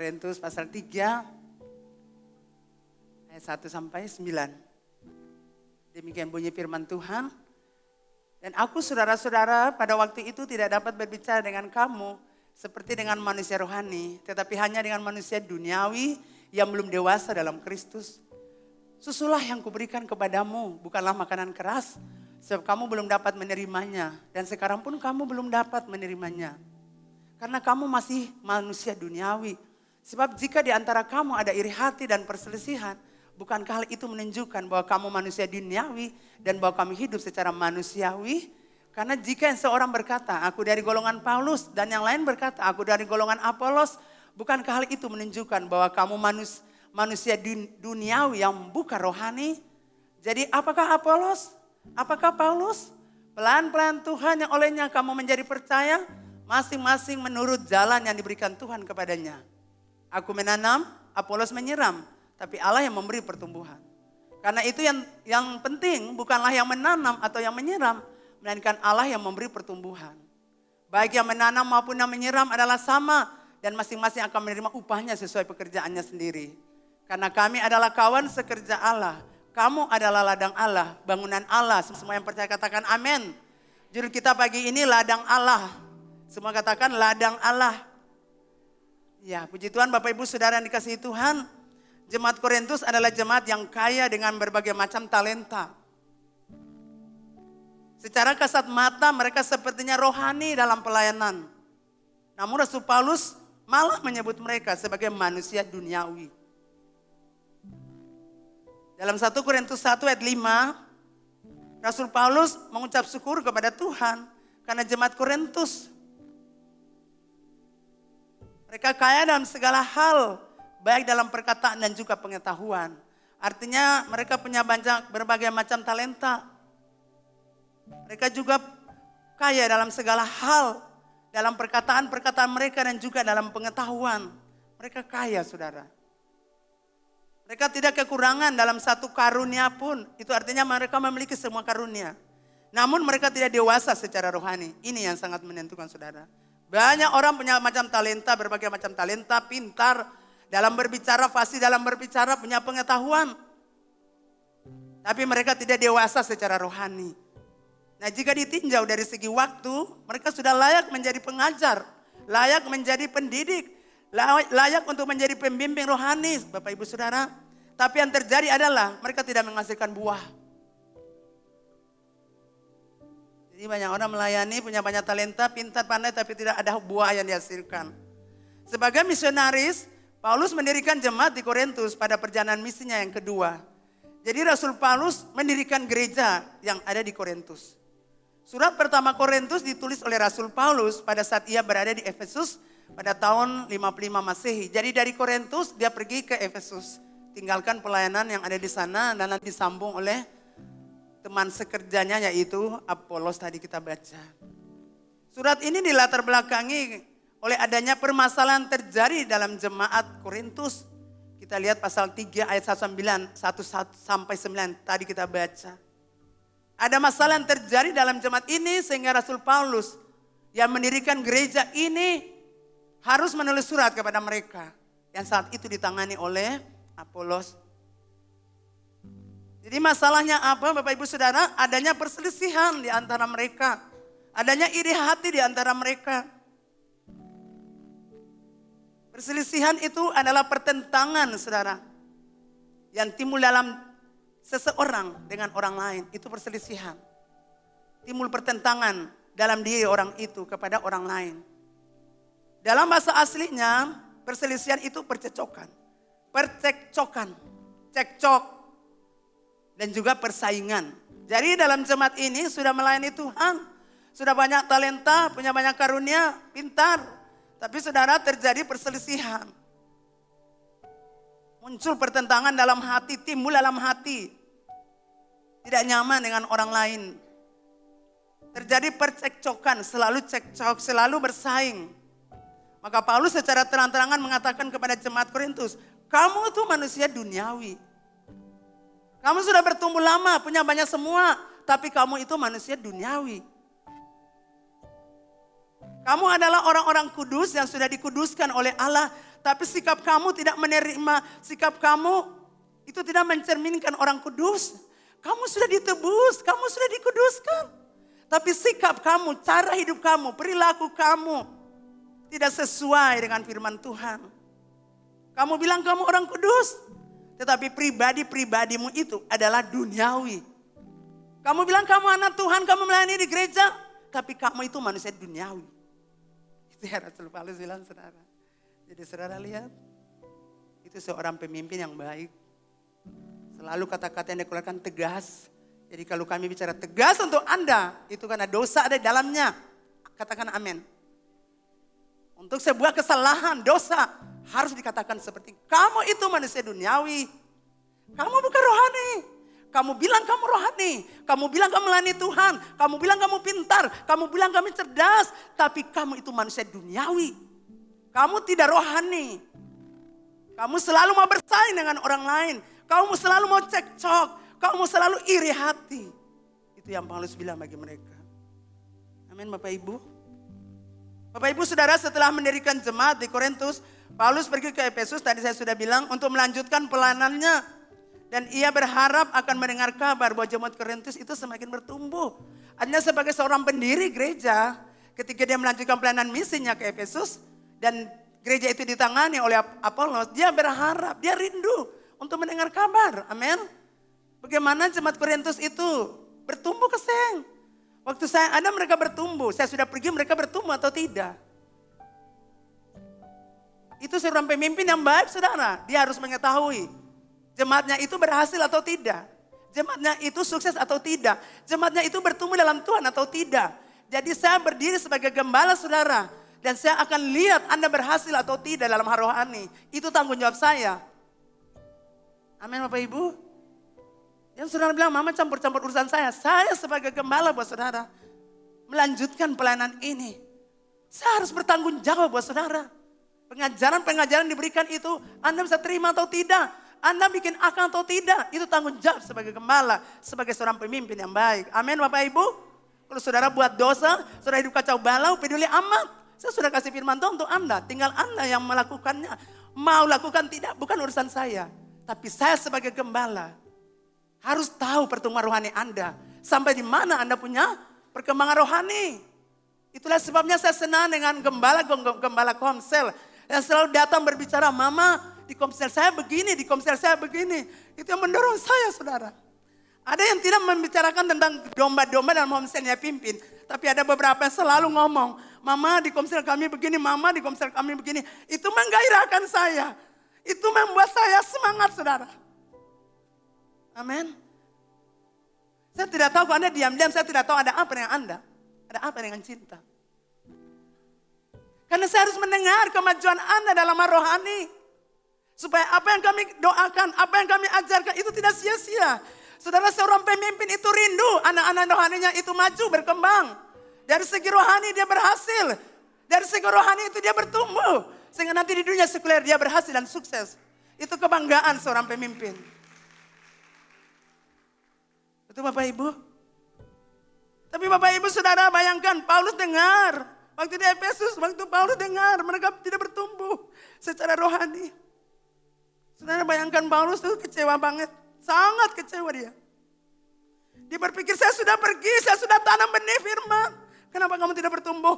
Korintus pasal 3 ayat 1 sampai 9. Demikian bunyi firman Tuhan. Dan aku saudara-saudara pada waktu itu tidak dapat berbicara dengan kamu seperti dengan manusia rohani, tetapi hanya dengan manusia duniawi yang belum dewasa dalam Kristus. Susulah yang kuberikan kepadamu, bukanlah makanan keras, sebab kamu belum dapat menerimanya. Dan sekarang pun kamu belum dapat menerimanya. Karena kamu masih manusia duniawi. Sebab jika di antara kamu ada iri hati dan perselisihan, bukankah hal itu menunjukkan bahwa kamu manusia duniawi dan bahwa kami hidup secara manusiawi? Karena jika seorang berkata, aku dari golongan Paulus, dan yang lain berkata, aku dari golongan Apolos, bukankah hal itu menunjukkan bahwa kamu manusia duniawi yang bukan rohani? Jadi apakah Apolos? Apakah Paulus? Pelan-pelan Tuhan yang olehnya kamu menjadi percaya, masing-masing menurut jalan yang diberikan Tuhan kepadanya. Aku menanam, Apolos menyiram, tapi Allah yang memberi pertumbuhan. Karena itu yang penting bukanlah yang menanam atau yang menyiram, melainkan Allah yang memberi pertumbuhan. Baik yang menanam maupun yang menyiram adalah sama, dan masing-masing akan menerima upahnya sesuai pekerjaannya sendiri. Karena kami adalah kawan sekerja Allah. Kamu adalah ladang Allah, bangunan Allah. Semua yang percaya katakan amin. Judul kita pagi ini ladang Allah. Semua katakan ladang Allah. Ya, puji Tuhan Bapak Ibu Saudara yang dikasihi Tuhan. Jemaat Korintus adalah jemaat yang kaya dengan berbagai macam talenta. Secara kasat mata mereka sepertinya rohani dalam pelayanan. Namun Rasul Paulus malah menyebut mereka sebagai manusia duniawi. Dalam 1 Korintus 1 ayat 5, Rasul Paulus mengucap syukur kepada Tuhan karena jemaat Korintus. Mereka kaya dalam segala hal, baik dalam perkataan dan juga pengetahuan. Artinya mereka punya berbagai macam talenta. Mereka juga kaya dalam segala hal, dalam perkataan-perkataan mereka dan juga dalam pengetahuan. Mereka kaya saudara. Mereka tidak kekurangan dalam satu karunia pun. Itu artinya mereka memiliki semua karunia. Namun mereka tidak dewasa secara rohani. Ini yang sangat menentukan saudara. Banyak orang punya macam talenta, berbagai macam talenta, pintar dalam berbicara, fasih dalam berbicara, punya pengetahuan. Tapi mereka tidak dewasa secara rohani. Nah jika ditinjau dari segi waktu, mereka sudah layak menjadi pengajar, layak menjadi pendidik, layak untuk menjadi pembimbing rohani Bapak Ibu Saudara. Tapi yang terjadi adalah mereka tidak menghasilkan buah. Jadi banyak orang melayani, punya banyak talenta, pintar, pandai, tapi tidak ada buah yang dihasilkan. Sebagai misionaris, Paulus mendirikan jemaat di Korintus pada perjalanan misinya yang kedua. Jadi Rasul Paulus mendirikan gereja yang ada di Korintus. Surat pertama Korintus ditulis oleh Rasul Paulus pada saat ia berada di Efesus pada tahun 55 Masehi. Jadi dari Korintus dia pergi ke Efesus. Tinggalkan pelayanan yang ada di sana dan nanti disambung oleh teman sekerjanya yaitu Apolos tadi kita baca. Surat ini dilatar belakangi oleh adanya permasalahan terjadi dalam jemaat Korintus. Kita lihat pasal 3 ayat 1 sampai 9 tadi kita baca. Ada masalah yang terjadi dalam jemaat ini sehingga Rasul Paulus yang mendirikan gereja ini harus menulis surat kepada mereka. Yang saat itu ditangani oleh Apolos. Jadi masalahnya apa Bapak Ibu Saudara? Adanya perselisihan di antara mereka. Adanya iri hati di antara mereka. Perselisihan itu adalah pertentangan saudara. Yang timbul dalam seseorang dengan orang lain. Itu perselisihan. Timbul pertentangan dalam diri orang itu kepada orang lain. Dalam bahasa aslinya perselisihan itu percecokan. Percekcokan. Cekcok. Dan juga persaingan. Jadi dalam jemaat ini sudah melayani Tuhan. Sudah banyak talenta, punya banyak karunia, pintar. Tapi saudara terjadi perselisihan. Muncul pertentangan dalam hati, timbul dalam hati. Tidak nyaman dengan orang lain. Terjadi percekcokan, selalu cekcok, selalu bersaing. Maka Paulus secara terang-terangan mengatakan kepada jemaat Korintus, kamu itu manusia duniawi. Kamu sudah bertumbuh lama, punya banyak semua, tapi kamu itu manusia duniawi. Kamu adalah orang-orang kudus yang sudah dikuduskan oleh Allah, Tapi sikap kamu tidak menerima, sikap kamu itu tidak mencerminkan orang kudus. Kamu sudah ditebus, kamu sudah dikuduskan. Tapi sikap kamu, cara hidup kamu, perilaku kamu tidak sesuai dengan firman Tuhan. Kamu bilang kamu orang kudus, tetapi pribadi-pribadimu itu adalah duniawi. Kamu bilang kamu anak Tuhan, kamu melayani di gereja, tapi kamu itu manusia duniawi. Itu yang Rasul Paulus bilang, saudara. Jadi saudara lihat, itu seorang pemimpin yang baik. Selalu kata-kata yang dikeluarkan tegas. Jadi kalau kami bicara tegas untuk Anda, itu karena dosa ada di dalamnya. Katakan amin. Untuk sebuah kesalahan, dosa, harus dikatakan seperti, kamu itu manusia duniawi. Kamu bukan rohani. Kamu bilang kamu rohani. Kamu bilang kamu melayani Tuhan. Kamu bilang kamu pintar. Kamu bilang kamu cerdas. Tapi kamu itu manusia duniawi. Kamu tidak rohani. Kamu selalu mau bersaing dengan orang lain. Kamu selalu mau cekcok. Kamu selalu iri hati. Itu yang Paulus bilang bagi mereka. Amin Bapak Ibu. Bapak Ibu saudara, setelah mendirikan jemaat di Korintus, Paulus pergi ke Efesus, tadi saya sudah bilang, untuk melanjutkan pelayanannya. Dan ia berharap akan mendengar kabar bahwa jemaat Korintus itu semakin bertumbuh. Artinya sebagai seorang pendiri gereja, ketika dia melanjutkan pelayanan misinya ke Efesus, dan gereja itu ditangani oleh Apolos, dia berharap, dia rindu untuk mendengar kabar. Amin. Bagaimana jemaat Korintus itu bertumbuh keseng. Waktu saya ada mereka bertumbuh, saya sudah pergi mereka bertumbuh atau tidak. Itu seorang pemimpin yang baik saudara, dia harus mengetahui jemaatnya itu berhasil atau tidak. Jemaatnya itu sukses atau tidak. Jemaatnya itu bertumbuh dalam Tuhan atau tidak. Jadi saya berdiri sebagai gembala saudara. Dan saya akan lihat Anda berhasil atau tidak dalam hal rohani. Itu tanggung jawab saya. Amin Bapak Ibu. Yang saudara bilang, mama campur-campur urusan saya. Saya sebagai gembala buat saudara. Melanjutkan pelayanan ini. Saya harus bertanggung jawab buat saudara. Pengajaran-pengajaran diberikan itu Anda bisa terima atau tidak. Anda bikin akal atau tidak. Itu tanggung jawab sebagai gembala. Sebagai seorang pemimpin yang baik. Amin Bapak Ibu. Kalau saudara buat dosa, saudara hidup kacau balau, peduli amat. Saya sudah kasih firman Tuhan untuk Anda. Tinggal Anda yang melakukannya. Mau lakukan tidak, bukan urusan saya. Tapi saya sebagai gembala harus tahu pertumbuhan rohani Anda. Sampai di mana Anda punya perkembangan rohani. Itulah sebabnya saya senang dengan gembala komsel. Yang selalu datang berbicara, mama di komsel saya begini, di komsel saya begini. Itu yang mendorong saya saudara. Ada yang tidak membicarakan tentang domba-domba dalam komselnya pimpin. Tapi ada beberapa yang selalu ngomong, mama di komsel kami begini, mama di komsel kami begini. Itu menggairahkan saya. Itu membuat saya semangat saudara. Amin. Saya tidak tahu kalau Anda diam-diam, saya tidak tahu ada apa dengan Anda. Ada apa dengan cinta. Karena saya harus mendengar kemajuan Anda dalam hal rohani. Supaya apa yang kami doakan, apa yang kami ajarkan itu tidak sia-sia. Saudara, seorang pemimpin itu rindu anak-anak rohaninya itu maju, berkembang. Dari segi rohani dia berhasil. Dari segi rohani itu dia bertumbuh. Sehingga nanti di dunia sekuler dia berhasil dan sukses. Itu kebanggaan seorang pemimpin. Itu Bapak Ibu. Tapi Bapak Ibu saudara bayangkan Paulus dengar. Waktu di Efesus, waktu Paulus dengar mereka tidak bertumbuh secara rohani. Saudara bayangkan Paulus itu kecewa banget. Sangat kecewa dia. Dia berpikir saya sudah pergi, saya sudah tanam benih firman. Kenapa kamu tidak bertumbuh?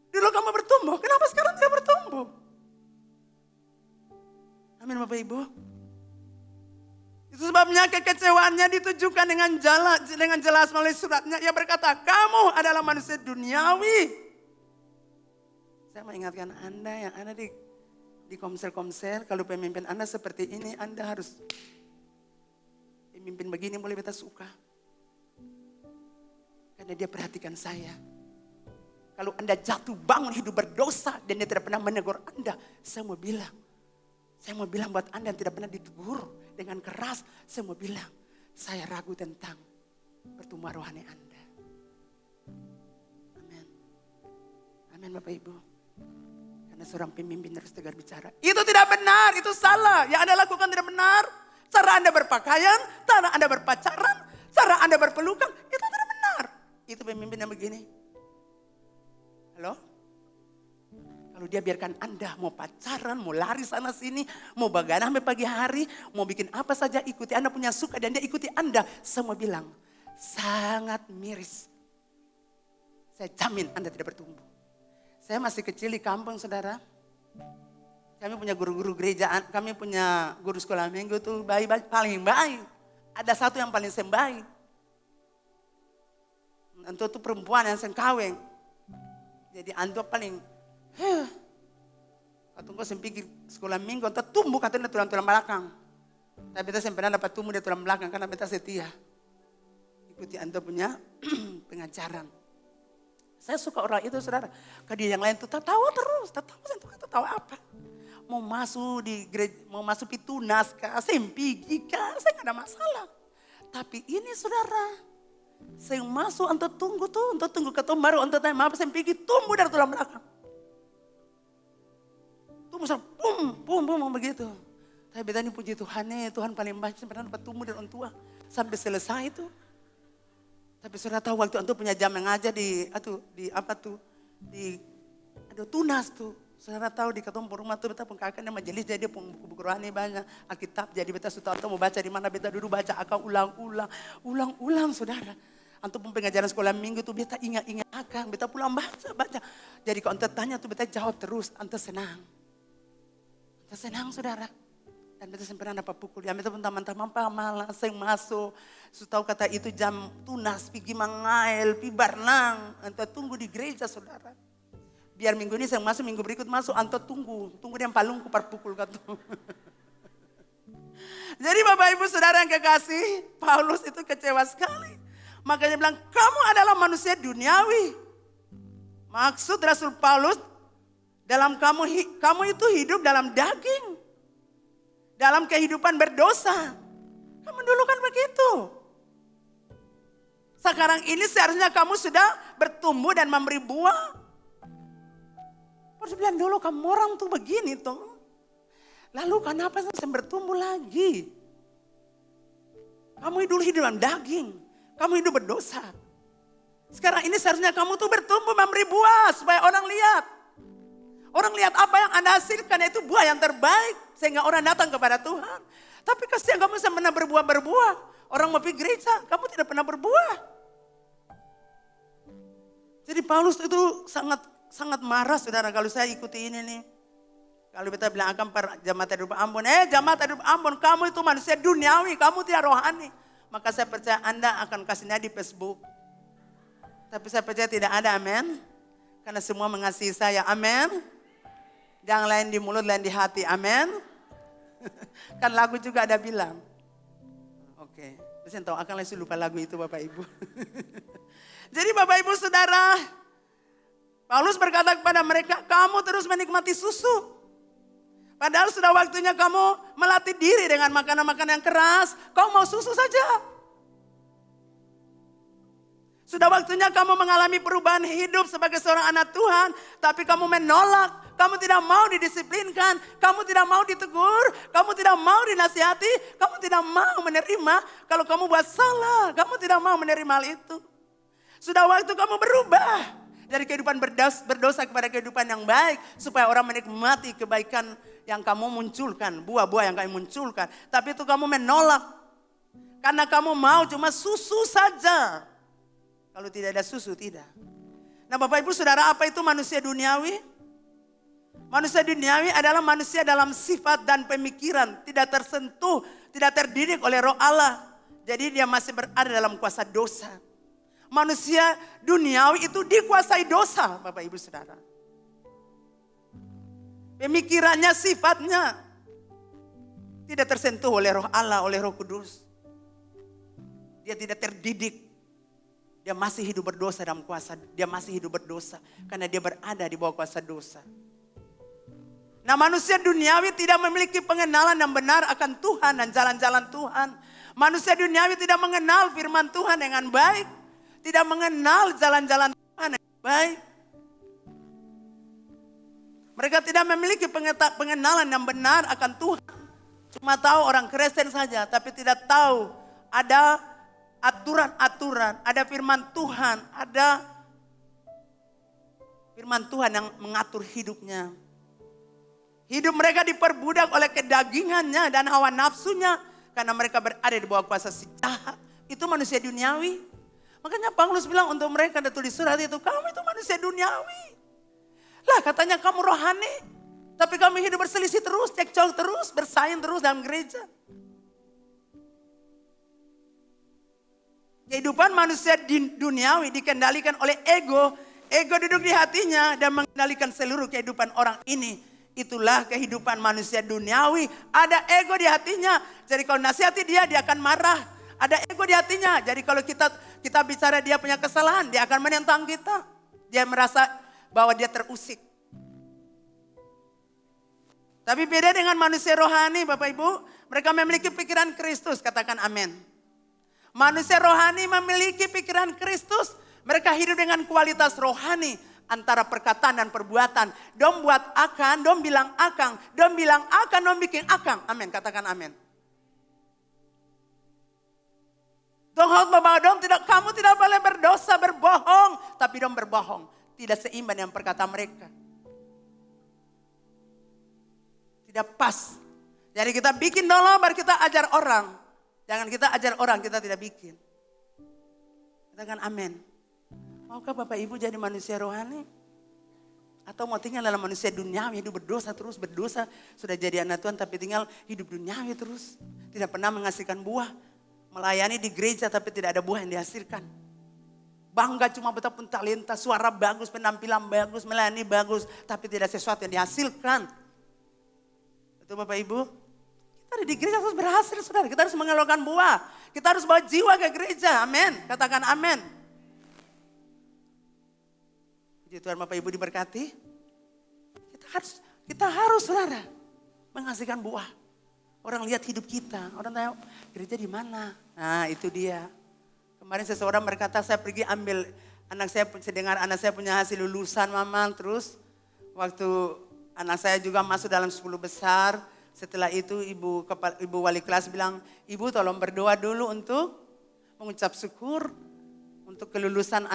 Dulu kamu bertumbuh, kenapa sekarang tidak bertumbuh? Amin Bapak Ibu. Itu sebabnya kekecewaannya ditujukan dengan jelas melalui suratnya. Ia berkata, kamu adalah manusia duniawi. Saya mau ingatkan Anda yang ada di komsel-komsel. Kalau pemimpin Anda seperti ini, Anda harus pemimpin begini boleh beta suka. Karena dia perhatikan saya. Kalau Anda jatuh bangun hidup berdosa dan dia tidak pernah menegur Anda, saya mau bilang buat Anda yang tidak pernah ditegur dengan keras, saya mau bilang, saya ragu tentang pertumbuhan rohani Anda. Amin. Amin Bapak Ibu. Karena seorang pemimpin harus tegar bicara. Itu tidak benar, itu salah. Yang Anda lakukan tidak benar. Cara Anda berpakaian, cara Anda berpacaran, cara Anda berpelukan, itu tidak benar. Itu pemimpin yang begini. Halo? Kalau dia biarkan Anda mau pacaran, mau lari sana sini, mau begadang sampai pagi hari, mau bikin apa saja ikuti Anda punya suka dan dia ikuti Anda. Semua bilang sangat miris. Saya jamin Anda tidak bertumbuh. Saya masih kecil di kampung saudara. Kami punya guru-guru gereja, kami punya guru sekolah minggu tuh baik-baik, paling baik. Ada satu yang paling sembaik. Anto itu perempuan yang sengkaweng. Jadi Anto paling, katanya saya pikir sekolah minggu, Anto tumbuh katanya tulang-tulang belakang. Tapi kita pernah dapat tumbuh di tulang belakang karena kita setia. Ikuti Anto punya pengajaran. Saya suka orang itu saudara. Kalau yang lain tuh tertawa terus, tertawa apa? Mau masuk di gereja, mau masuk Pitunas kah, Sempigi kah, saya gak ada masalah. Tapi ini saudara, saya masuk untuk tunggu ketemu baru untuk tanya maaf Sempigi tumbuh dari tulang belakang. Tumbuh sampai pum begitu. Tapi betani puji Tuhan Tuhan paling baik pernah dapat tumbuh dari orang tua sampai selesai itu. Tapi saudara tahu waktu untuk punya jam mengajar di Tunas tuh. Saudara tahu di ketemu rumah tuh beta pun kakaknya majelis jadi buku-buku rohani banyak, Alkitab jadi beta sudah tahu mau baca di mana beta dulu baca akan ulang saudara. Antum pun pengajaran sekolah minggu tuh beta ingat akan, beta pulang baca. Jadi kalau antum tanya tuh beta jawab terus, antum senang. Antum senang saudara. Dan beta pernah dapat pukul, ya beta pun teman-teman malah saya masuk. Sudah tahu kata itu jam Tunas, pergi mangael, pi barnang, antum tunggu di gereja saudara. Biar minggu ini saya masuk, minggu berikut masuk, anto tunggu dia palung kupar pukul kata. Jadi Bapak Ibu Saudara yang kekasih, Paulus itu kecewa sekali. Makanya bilang, kamu adalah manusia duniawi. Maksud Rasul Paulus, dalam kamu itu hidup dalam daging. Dalam kehidupan berdosa. Kamu dulu kan begitu. Sekarang ini seharusnya kamu sudah bertumbuh dan memberi buah. Harus bilang dulu kamu orang tuh begini tuh. Lalu kenapa saya bertumbuh lagi? Kamu dulu hidup dalam daging. Kamu hidup berdosa. Sekarang ini seharusnya kamu tuh bertumbuh memberi buah supaya orang lihat. Orang lihat apa yang Anda hasilkan itu buah yang terbaik. Sehingga orang datang kepada Tuhan. Tapi kasihan kamu bisa pernah berbuah. Orang mau pergi gereja, kamu tidak pernah berbuah. Jadi Paulus itu sangat marah saudara kalau saya ikuti ini nih. Kalau kita bilang akan jamaat hidup Ambon. Jamaat hidup Ambon kamu itu manusia duniawi. Kamu tidak rohani. Maka saya percaya Anda akan kasihnya di Facebook. Tapi saya percaya tidak ada amin. Karena semua mengasihi saya amin. Jangan lain di mulut lain di hati amin. Kan lagu juga ada bilang. Oke. Saya tahu akan langsung lupa lagu itu Bapak Ibu. Jadi Bapak Ibu Saudara. Paulus berkata kepada mereka, kamu terus menikmati susu. Padahal sudah waktunya kamu melatih diri dengan makanan-makanan yang keras. Kau mau susu saja. Sudah waktunya kamu mengalami perubahan hidup sebagai seorang anak Tuhan. Tapi kamu menolak, kamu tidak mau didisiplinkan. Kamu tidak mau ditegur, kamu tidak mau dinasihati. Kamu tidak mau menerima kalau kamu buat salah. Kamu tidak mau menerima hal itu. Sudah waktu kamu berubah. Dari kehidupan berdosa kepada kehidupan yang baik. Supaya orang menikmati kebaikan yang kamu munculkan. Buah-buah yang kamu munculkan. Tapi itu kamu menolak. Karena kamu mau cuma susu saja. Kalau tidak ada susu tidak. Nah Bapak Ibu Saudara, apa itu manusia duniawi? Manusia duniawi adalah manusia dalam sifat dan pemikiran. Tidak tersentuh, tidak terdidik oleh roh Allah. Jadi dia masih berada dalam kuasa dosa. Manusia duniawi itu dikuasai dosa, Bapak Ibu Saudara. Pemikirannya, sifatnya tidak tersentuh oleh roh Allah, oleh Roh Kudus. Dia tidak terdidik. Dia masih hidup berdosa dalam kuasa. Dia masih hidup berdosa karena dia berada di bawah kuasa dosa. Nah, manusia duniawi tidak memiliki pengenalan yang benar akan Tuhan dan jalan-jalan Tuhan. Manusia duniawi tidak mengenal firman Tuhan dengan baik. Tidak mengenal jalan-jalan Tuhan yang baik. Mereka tidak memiliki pengenalan yang benar akan Tuhan. Cuma tahu orang Kristen saja, tapi tidak tahu ada aturan-aturan, ada firman Tuhan, ada Firman Tuhan yang mengatur hidupnya. Hidup mereka diperbudak oleh kedagingannya dan hawa nafsunya. Karena mereka berada di bawah kuasa si jahat. Itu manusia duniawi. Makanya Paulus bilang untuk mereka ada tulis surat itu. Kamu itu manusia duniawi. Lah katanya kamu rohani. Tapi kamu hidup berselisih terus, cekcok terus, bersaing terus dalam gereja. Kehidupan manusia duniawi dikendalikan oleh ego. Ego duduk di hatinya dan mengendalikan seluruh kehidupan orang ini. Itulah kehidupan manusia duniawi. Ada ego di hatinya. Jadi kalau nasihati dia akan marah. Ada ego di hatinya. Jadi kalau kita bicara dia punya kesalahan, dia akan menentang kita. Dia merasa bahwa dia terusik. Tapi beda dengan manusia rohani Bapak Ibu. Mereka memiliki pikiran Kristus. Katakan amin. Manusia rohani memiliki pikiran Kristus. Mereka hidup dengan kualitas rohani. Antara perkataan dan perbuatan. Dom buat akan, dom bilang akang. Dom bilang akan, dom bikin akang. Amin, katakan amin. Kamu tidak boleh berdosa, berbohong. Tapi dom berbohong. Tidak seimbang dengan perkataan mereka. Tidak pas. Jadi kita bikin dulu baru kita ajar orang. Jangan kita ajar orang, kita tidak bikin. Katakan amin. Maukah Bapak Ibu jadi manusia rohani? Atau mau tinggal dalam manusia duniawi, hidup berdosa terus, berdosa. Sudah jadi anak Tuhan tapi tinggal hidup duniawi terus. Tidak pernah menghasilkan buah. Melayani di gereja tapi tidak ada buah yang dihasilkan. Bangga cuma betapun talenta, suara bagus, penampilan bagus, melayani bagus. Tapi tidak sesuatu yang dihasilkan. Itu Bapak Ibu. Kita di gereja harus berhasil saudara. Kita harus mengeluarkan buah. Kita harus bawa jiwa ke gereja. Amin. Katakan amin. Puji Tuhan Bapak Ibu diberkati. Kita harus saudara menghasilkan buah. Orang lihat hidup kita. Orang tahu gereja di mana. Nah itu dia. Kemarin seseorang berkata saya pergi ambil anak saya punya hasil lulusan mama. Terus waktu anak saya juga masuk dalam 10 besar. Setelah itu ibu wali kelas bilang, ibu tolong berdoa dulu untuk mengucap syukur. Untuk kelulusan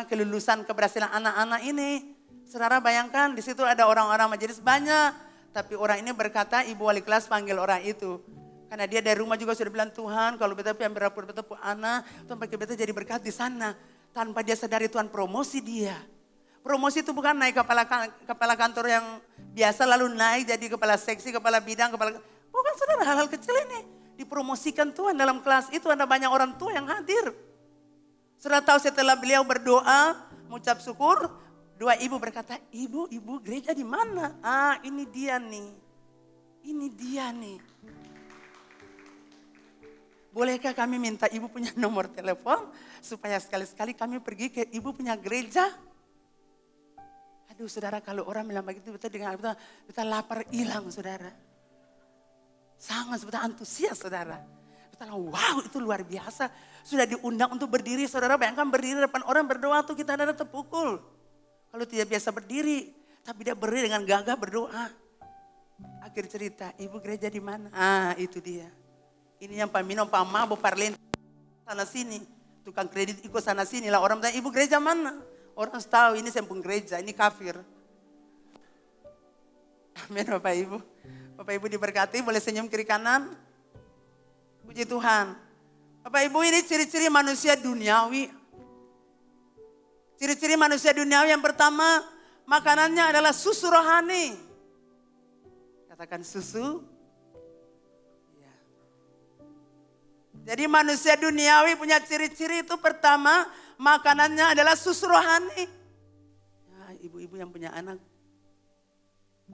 kelulusan keberhasilan anak-anak ini. Saudara bayangkan di situ ada orang-orang majelis banyak. Tapi orang ini berkata ibu wali kelas panggil orang itu. Karena dia dari rumah juga sudah bilang Tuhan kalau beta yang berapur beta pu anak. Tuhan pakai beta jadi berkat di sana. Tanpa dia sadari Tuhan promosi dia. Promosi itu bukan naik kepala kantor yang biasa lalu naik jadi kepala seksi, kepala bidang. Bukan saudara hal-hal kecil ini. Dipromosikan Tuhan dalam kelas itu ada banyak orang tua yang hadir. Sudah tahu setelah beliau berdoa, mengucap syukur, dua ibu berkata, ibu gereja di mana? Ah ini dia nih, ini dia nih. Bolehkah kami minta ibu punya nomor telepon, supaya sekali-sekali kami pergi ke ibu punya gereja? Aduh saudara kalau orang bilang begitu, kita lapar hilang saudara. Sangat sebetul antusias saudara. Wow itu luar biasa. Sudah diundang untuk berdiri. Saudara bayangkan berdiri depan orang berdoa tuh kita ada terpukul. Kalau tidak biasa berdiri. Tapi dia berdiri dengan gagah berdoa. Akhir cerita ibu gereja di mana? Ah itu dia. Ini yang Pak Mino, Pak Mabo, Parlen. Sana sini. Tukang kredit ikut sana sini lah. Orang tanya ibu gereja mana? Orang tahu ini sempung gereja. Ini kafir. Amin Bapak Ibu. Bapak Ibu diberkati boleh senyum kiri kanan. Puji Tuhan. Bapak Ibu ini ciri-ciri manusia duniawi. Ciri-ciri manusia duniawi yang pertama, makanannya adalah susu rohani. Katakan susu. Ya. Jadi manusia duniawi punya ciri-ciri itu pertama, makanannya adalah susu rohani. Ya, ibu-ibu yang punya anak,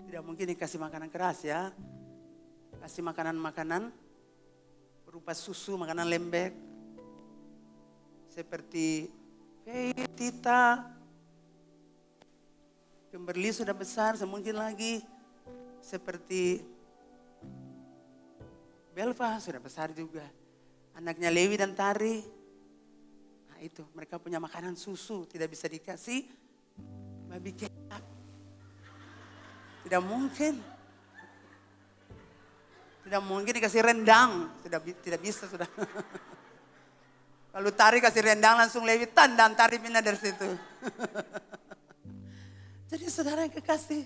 tidak mungkin dikasih makanan keras ya. Kasih makanan-makanan berupa susu, makanan lembek. Seperti Tita. Kimberly sudah besar, semungkin lagi. Seperti Belva sudah besar juga. Anaknya Lewi dan Tari. Nah itu, mereka punya makanan susu. Tidak bisa dikasih babi kecap. Tidak mungkin. Tidak mungkin dikasih rendang. Tidak bisa sudah. Kalau Tari kasih rendang langsung Lewi tandang Tari pindah dari situ. saudara yang kekasih,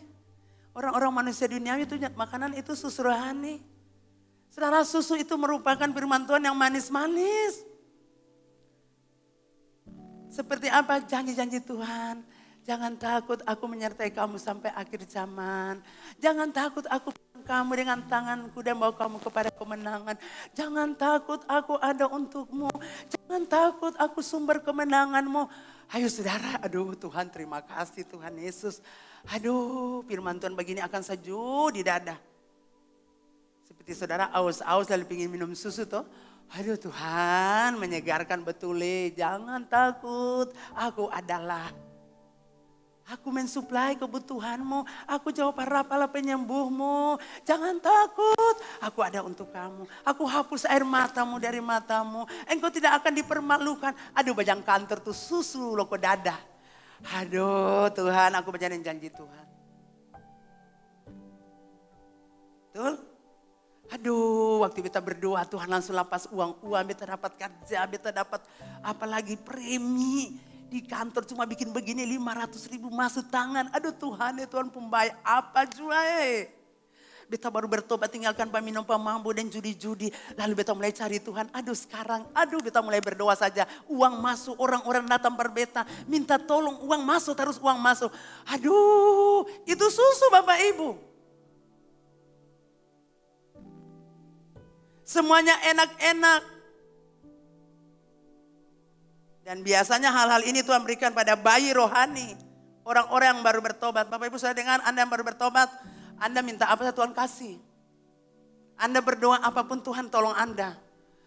orang-orang manusia duniawi itu makanan itu susu rohani. Saudara, susu itu merupakan firman Tuhan yang manis-manis. Seperti apa janji-janji Tuhan. Jangan takut, aku menyertai kamu sampai akhir zaman. Jangan takut, aku pegang kamu dengan tanganku dan bawa kamu kepada kemenangan. Jangan takut, aku ada untukmu. Jangan takut, aku sumber kemenanganmu. Ayo saudara, aduh Tuhan, terima kasih Tuhan Yesus. Aduh, firman Tuhan begini akan sejuk di dada. Seperti saudara aus-aus lalu ingin minum susu tuh. Aduh Tuhan, menyegarkan betul. Jangan takut, aku adalah. Aku mensuplai kebutuhanmu. Aku jawab para penyembuhmu. Jangan takut, aku ada untuk kamu. Aku hapus air matamu dari matamu. Engkau tidak akan dipermalukan. Aduh, bajang kantor tuh susu lo ke dada. Aduh Tuhan, aku berjalan janji Tuhan. Betul? Aduh, waktu kita berdoa Tuhan langsung lepas uang-uang. Kita dapat kerja, kita dapat apalagi premi. Di kantor cuma bikin begini 500.000 masuk tangan. Aduh Tuhan ya Tuhan pembayar apa juga Beta baru bertobat tinggalkan peminum pemabuk dan judi-judi. Lalu beta mulai cari Tuhan. Aduh sekarang, beta mulai berdoa saja. Uang masuk, orang-orang datang berbeta. Minta tolong uang masuk, terus uang masuk. Aduh, itu susu Bapak Ibu. Semuanya enak-enak. Dan biasanya hal-hal ini Tuhan berikan pada bayi rohani. Orang-orang yang baru bertobat. Bapak Ibu saya dengar Anda yang baru bertobat. Anda minta apa Tuhan kasih. Anda berdoa apapun Tuhan tolong Anda.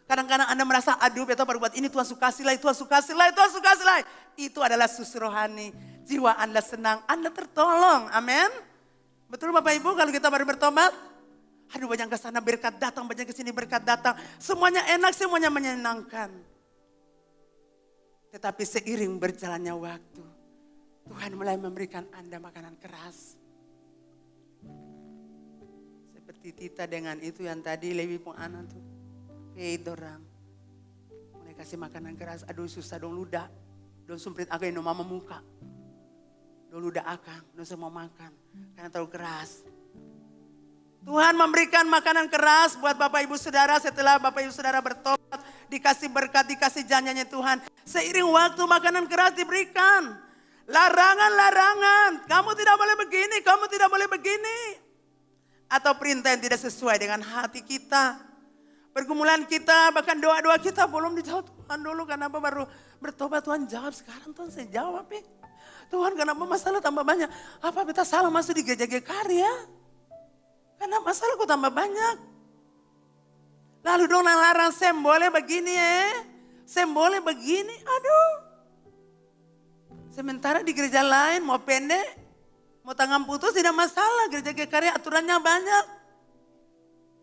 Kadang-kadang Anda merasa aduh beta baru buat ini Tuhan sukasilah, Tuhan sukasilah, Tuhan sukasilah. Itu adalah susu rohani. Jiwa Anda senang, Anda tertolong. Amin. Betul Bapak Ibu kalau kita baru bertobat. Aduh banyak ke sana berkat datang, banyak ke sini berkat datang. Semuanya enak, semuanya menyenangkan. Tetapi seiring berjalannya waktu, Tuhan mulai memberikan Anda makanan keras. Seperti Tita dengan itu yang tadi Lewi pun anak tuh. Dorang. Mulai kasih makanan keras, aduh susah dong luda. Dong sumprit agak no mama muka. Dong luda akang, dong semua makan. Karena terlalu keras. Tuhan memberikan makanan keras buat Bapak Ibu Saudara setelah Bapak Ibu Saudara bertobat. Dikasih berkat, dikasih janjinya Tuhan. Seiring waktu makanan keras diberikan. Larangan-larangan. Kamu tidak boleh begini, kamu tidak boleh begini. Atau perintah yang tidak sesuai dengan hati kita. Pergumulan kita, bahkan doa-doa kita belum dijawab Tuhan dulu. Kenapa baru bertobat Tuhan jawab sekarang Tuhan saya jawab ya. Tuhan kenapa masalah tambah banyak. Apa beta salah masuk di gereja GKR ya? Karena masalahku tambah banyak. Lalu dong larang sem boleh begini sem boleh begini, aduh. Sementara di gereja lain mau pendek, mau tangan putus tidak masalah. Gereja GKR aturannya banyak.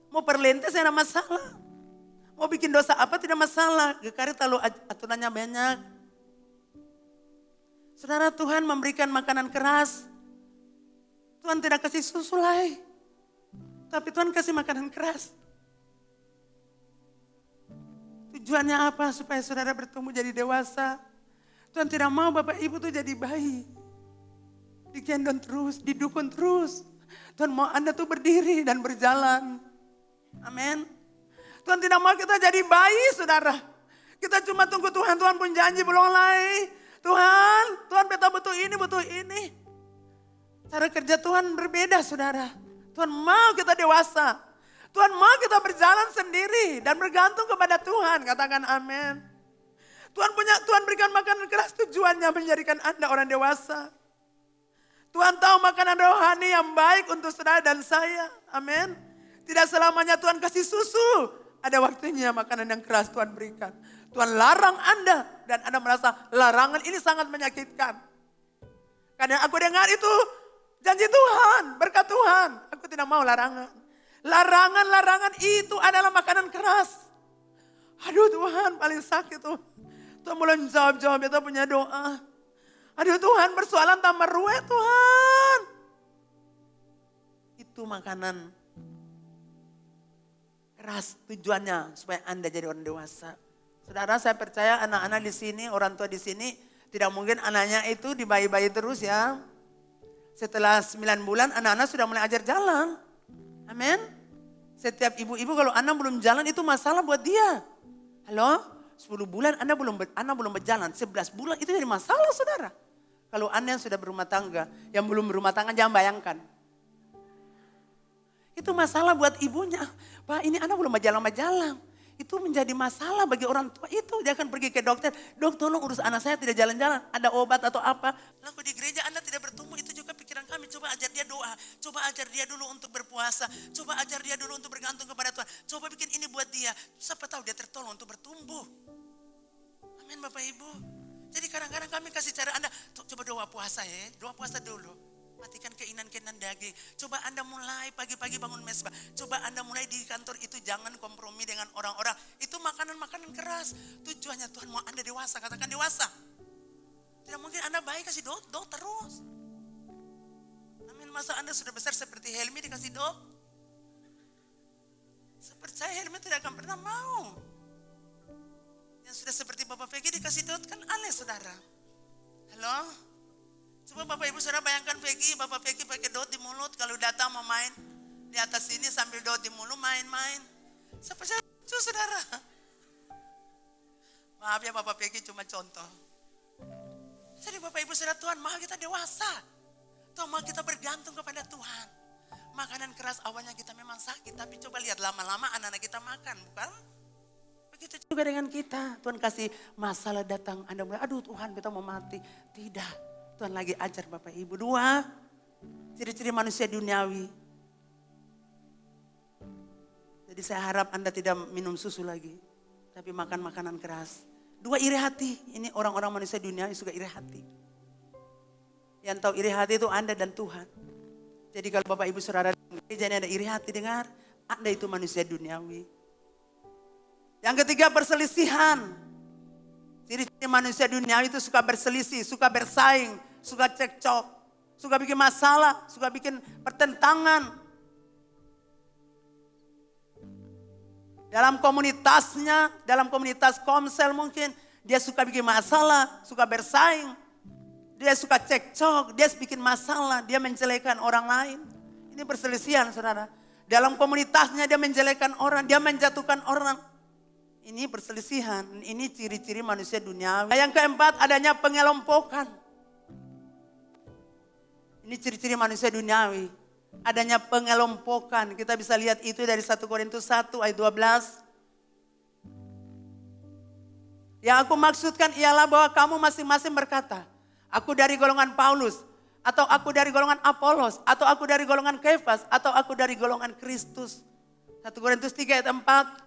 Mau perlentes tidak masalah. Mau bikin dosa apa tidak masalah. GKR terlalu aturannya banyak. Saudara Tuhan memberikan makanan keras. Tuhan tidak kasih susu lagi. Tapi Tuhan kasih makanan keras. Tujuannya apa? Supaya saudara bertumbuh jadi dewasa. Tuhan tidak mau Bapak Ibu tuh jadi bayi. Digendong terus, didukung terus. Tuhan mau Anda tuh berdiri dan berjalan. Amin. Tuhan tidak mau kita jadi bayi saudara. Kita cuma tunggu Tuhan, Tuhan pun janji belum lagi. Tuhan beta butuh ini. Cara kerja Tuhan berbeda saudara. Tuhan mau kita dewasa. Tuhan mau kita berjalan sendiri dan bergantung kepada Tuhan. Katakan amin. Tuhan berikan makanan keras tujuannya menjadikan Anda orang dewasa. Tuhan tahu makanan rohani yang baik untuk saudara dan saya. Amin. Tidak selamanya Tuhan kasih susu. Ada waktunya makanan yang keras Tuhan berikan. Tuhan larang Anda dan Anda merasa larangan ini sangat menyakitkan. Karena aku dengar itu janji Tuhan, berkat Tuhan. Aku tidak mau larangan. Larangan itu adalah makanan keras. Aduh Tuhan paling sakit tuh. Tuhan mulai jawab kita punya doa. Aduh Tuhan persoalan tambah ruwet Tuhan. Itu makanan keras tujuannya supaya Anda jadi orang dewasa. Saudara saya percaya anak-anak di sini, orang tua di sini tidak mungkin anaknya itu dibayi-bayi terus ya. Setelah 9 bulan anak-anak sudah mulai ajar jalan. Amin. Setiap ibu-ibu kalau anak belum jalan itu masalah buat dia. Halo? 10 bulan anak belum berjalan. 11 bulan itu jadi masalah saudara. Kalau Anda yang sudah berumah tangga, yang belum berumah tangga jangan bayangkan. Itu masalah buat ibunya. Pak ini anak belum berjalan. Itu menjadi masalah bagi orang tua itu. Dia akan pergi ke dokter. Dok tolong urus anak saya tidak jalan-jalan. Ada obat atau apa. Lalu di gereja Anda tidak bertumbuh. Itu juga pikiran kami. Coba ajar dia doa. Coba ajar dia dulu untuk berpuasa. Coba ajar dia dulu untuk bergantung kepada Tuhan. Coba bikin ini buat dia. Siapa tahu dia tertolong untuk bertumbuh. Amin Bapak Ibu. Jadi kadang-kadang kami kasih cara Anda. Coba doa puasa ya. Doa puasa dulu. Matikan keinginan-keinginan daging. Coba Anda mulai pagi-pagi bangun mesbah. Coba Anda mulai di kantor itu jangan kompromi dengan orang-orang. Itu makanan-makanan keras. Tujuannya Tuhan mau Anda dewasa. Katakan dewasa. Tidak mungkin Anda baik kasih do terus. Amin. Masa Anda sudah besar seperti Helmi dikasih do? Seperti saya Helmi tidak akan pernah mau. Yang sudah seperti Bapak Peggy dikasih do kan aneh saudara. Halo? Coba Bapak Ibu saudara bayangkan Bapak Peggy pakai dot di mulut kalau datang mau main di atas sini sambil dot di mulut main-main. Seperti itu saudara. Maaf ya Bapak Peggy cuma contoh. Jadi Bapak Ibu saudara Tuhan mau kita dewasa. Tuhan mau kita bergantung kepada Tuhan. Makanan keras awalnya kita memang sakit tapi coba lihat lama-lama anak-anak kita makan bukan? Begitu juga dengan kita. Tuhan kasih masalah datang Anda mulai aduh Tuhan kita mau mati. Tidak. Tuhan lagi ajar Bapak Ibu. 2, ciri-ciri manusia duniawi. Jadi saya harap Anda tidak minum susu lagi. Tapi makan makanan keras. 2, iri hati. Ini orang-orang manusia duniawi suka iri hati. Yang tahu iri hati itu Anda dan Tuhan. Jadi kalau Bapak Ibu saudara gereja ini ada iri hati dengar. Anda itu manusia duniawi. Yang ketiga perselisihan. Ciri-ciri manusia duniawi itu suka berselisih, suka bersaing, suka cekcok, suka bikin masalah, suka bikin pertentangan. Dalam komunitasnya, dalam komunitas komsel mungkin, dia suka bikin masalah, suka bersaing. Dia suka cekcok, dia bikin masalah, dia menjelekan orang lain. Ini perselisihan saudara. Dalam komunitasnya dia menjelekan orang, dia menjatuhkan orang. Ini perselisihan, ini ciri-ciri manusia duniawi. Yang keempat adanya pengelompokan. Ini ciri-ciri manusia duniawi. Adanya pengelompokan. Kita bisa lihat itu dari 1 Korintus 1 ayat 12. Yang aku maksudkan ialah bahwa kamu masing-masing berkata, aku dari golongan Paulus, atau aku dari golongan Apolos, atau aku dari golongan Kefas, atau aku dari golongan Kristus. 1 Korintus 3 ayat 4.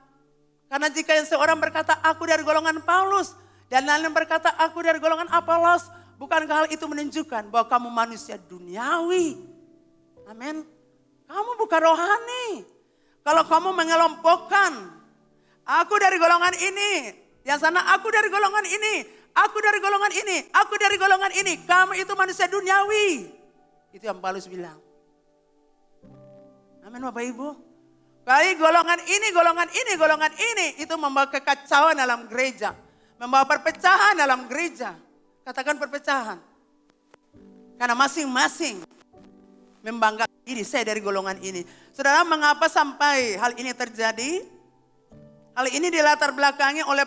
Karena jika yang seorang berkata aku dari golongan Paulus dan lain berkata aku dari golongan Apolos, bukankah hal itu menunjukkan bahwa kamu manusia duniawi? Amin. Kamu bukan rohani. Kalau kamu mengelompokkan, aku dari golongan ini, yang sana aku dari golongan ini, aku dari golongan ini, aku dari golongan ini, kamu itu manusia duniawi. Itu yang Paulus bilang. Amin Bapak Ibu. Baik golongan ini itu membawa kekacauan dalam gereja. Membawa perpecahan dalam gereja. Katakan perpecahan. Karena masing-masing membanggakan diri saya dari golongan ini. Saudara mengapa sampai hal ini terjadi? Hal ini dilatar belakangi oleh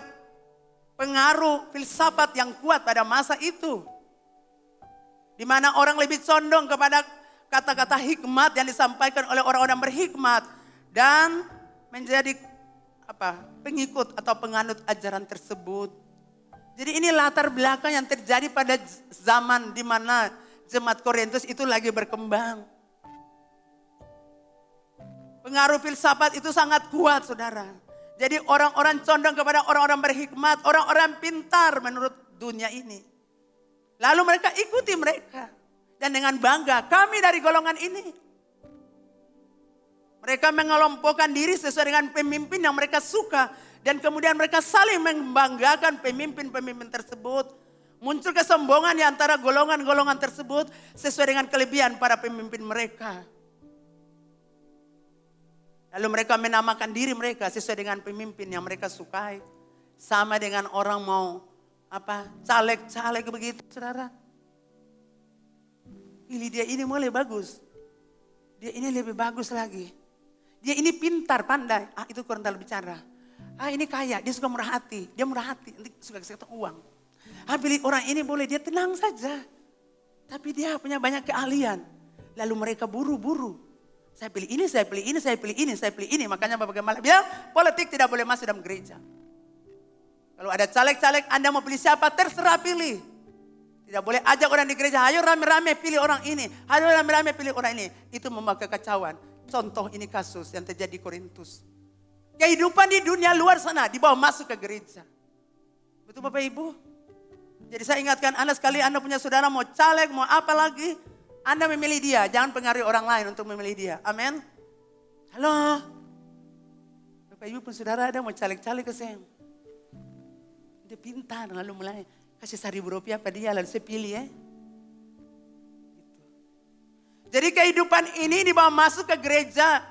pengaruh filsafat yang kuat pada masa itu. Di mana orang lebih condong kepada kata-kata hikmat yang disampaikan oleh orang-orang berhikmat. Dan menjadi pengikut atau penganut ajaran tersebut. Jadi ini latar belakang yang terjadi pada zaman di mana jemaat Korintus itu lagi berkembang. Pengaruh filsafat itu sangat kuat saudara. Jadi orang-orang condong kepada orang-orang berhikmat, orang-orang pintar menurut dunia ini. Lalu mereka ikuti mereka. Dan dengan bangga kami dari golongan ini. Mereka mengelompokkan diri sesuai dengan pemimpin yang mereka suka. Dan kemudian mereka saling membanggakan pemimpin-pemimpin tersebut. Muncul kesombongan di antara golongan-golongan tersebut sesuai dengan kelebihan para pemimpin mereka. Lalu mereka menamakan diri mereka sesuai dengan pemimpin yang mereka sukai. Sama dengan orang mau caleg-caleg begitu saudara. Pilih dia ini mulai bagus. Dia ini lebih bagus lagi. Dia ini pintar, pandai. Itu kurang terlalu bicara. Ini kaya, dia suka murah hati. Dia murah hati, nanti suka kasih uang. Pilih orang ini boleh, dia tenang saja. Tapi dia punya banyak keahlian. Lalu mereka buru-buru. Saya pilih ini, saya pilih ini, saya pilih ini, saya pilih ini. Makanya Bapak Gembala bilang, politik tidak boleh masuk dalam gereja. Kalau ada caleg-caleg, Anda mau pilih siapa, terserah pilih. Tidak boleh ajak orang di gereja, ayo rame-rame pilih orang ini. Ayo rame-rame pilih orang ini. Itu membawa kekacauan. Contoh ini kasus yang terjadi di Korintus. Kehidupan di dunia luar sana dibawa masuk ke gereja. Betul Bapak Ibu? Jadi saya ingatkan Anda sekali, Anda punya saudara mau caleg, mau apa lagi. Anda memilih dia, jangan pengaruhi orang lain untuk memilih dia. Amin. Halo. Bapak Ibu pun saudara ada mau caleg-caleg ke saya. Dia pintar, lalu mulai kasih Rp1.000 pada dia, lalu saya pilih ya. Gitu. Jadi kehidupan ini dibawa masuk ke gereja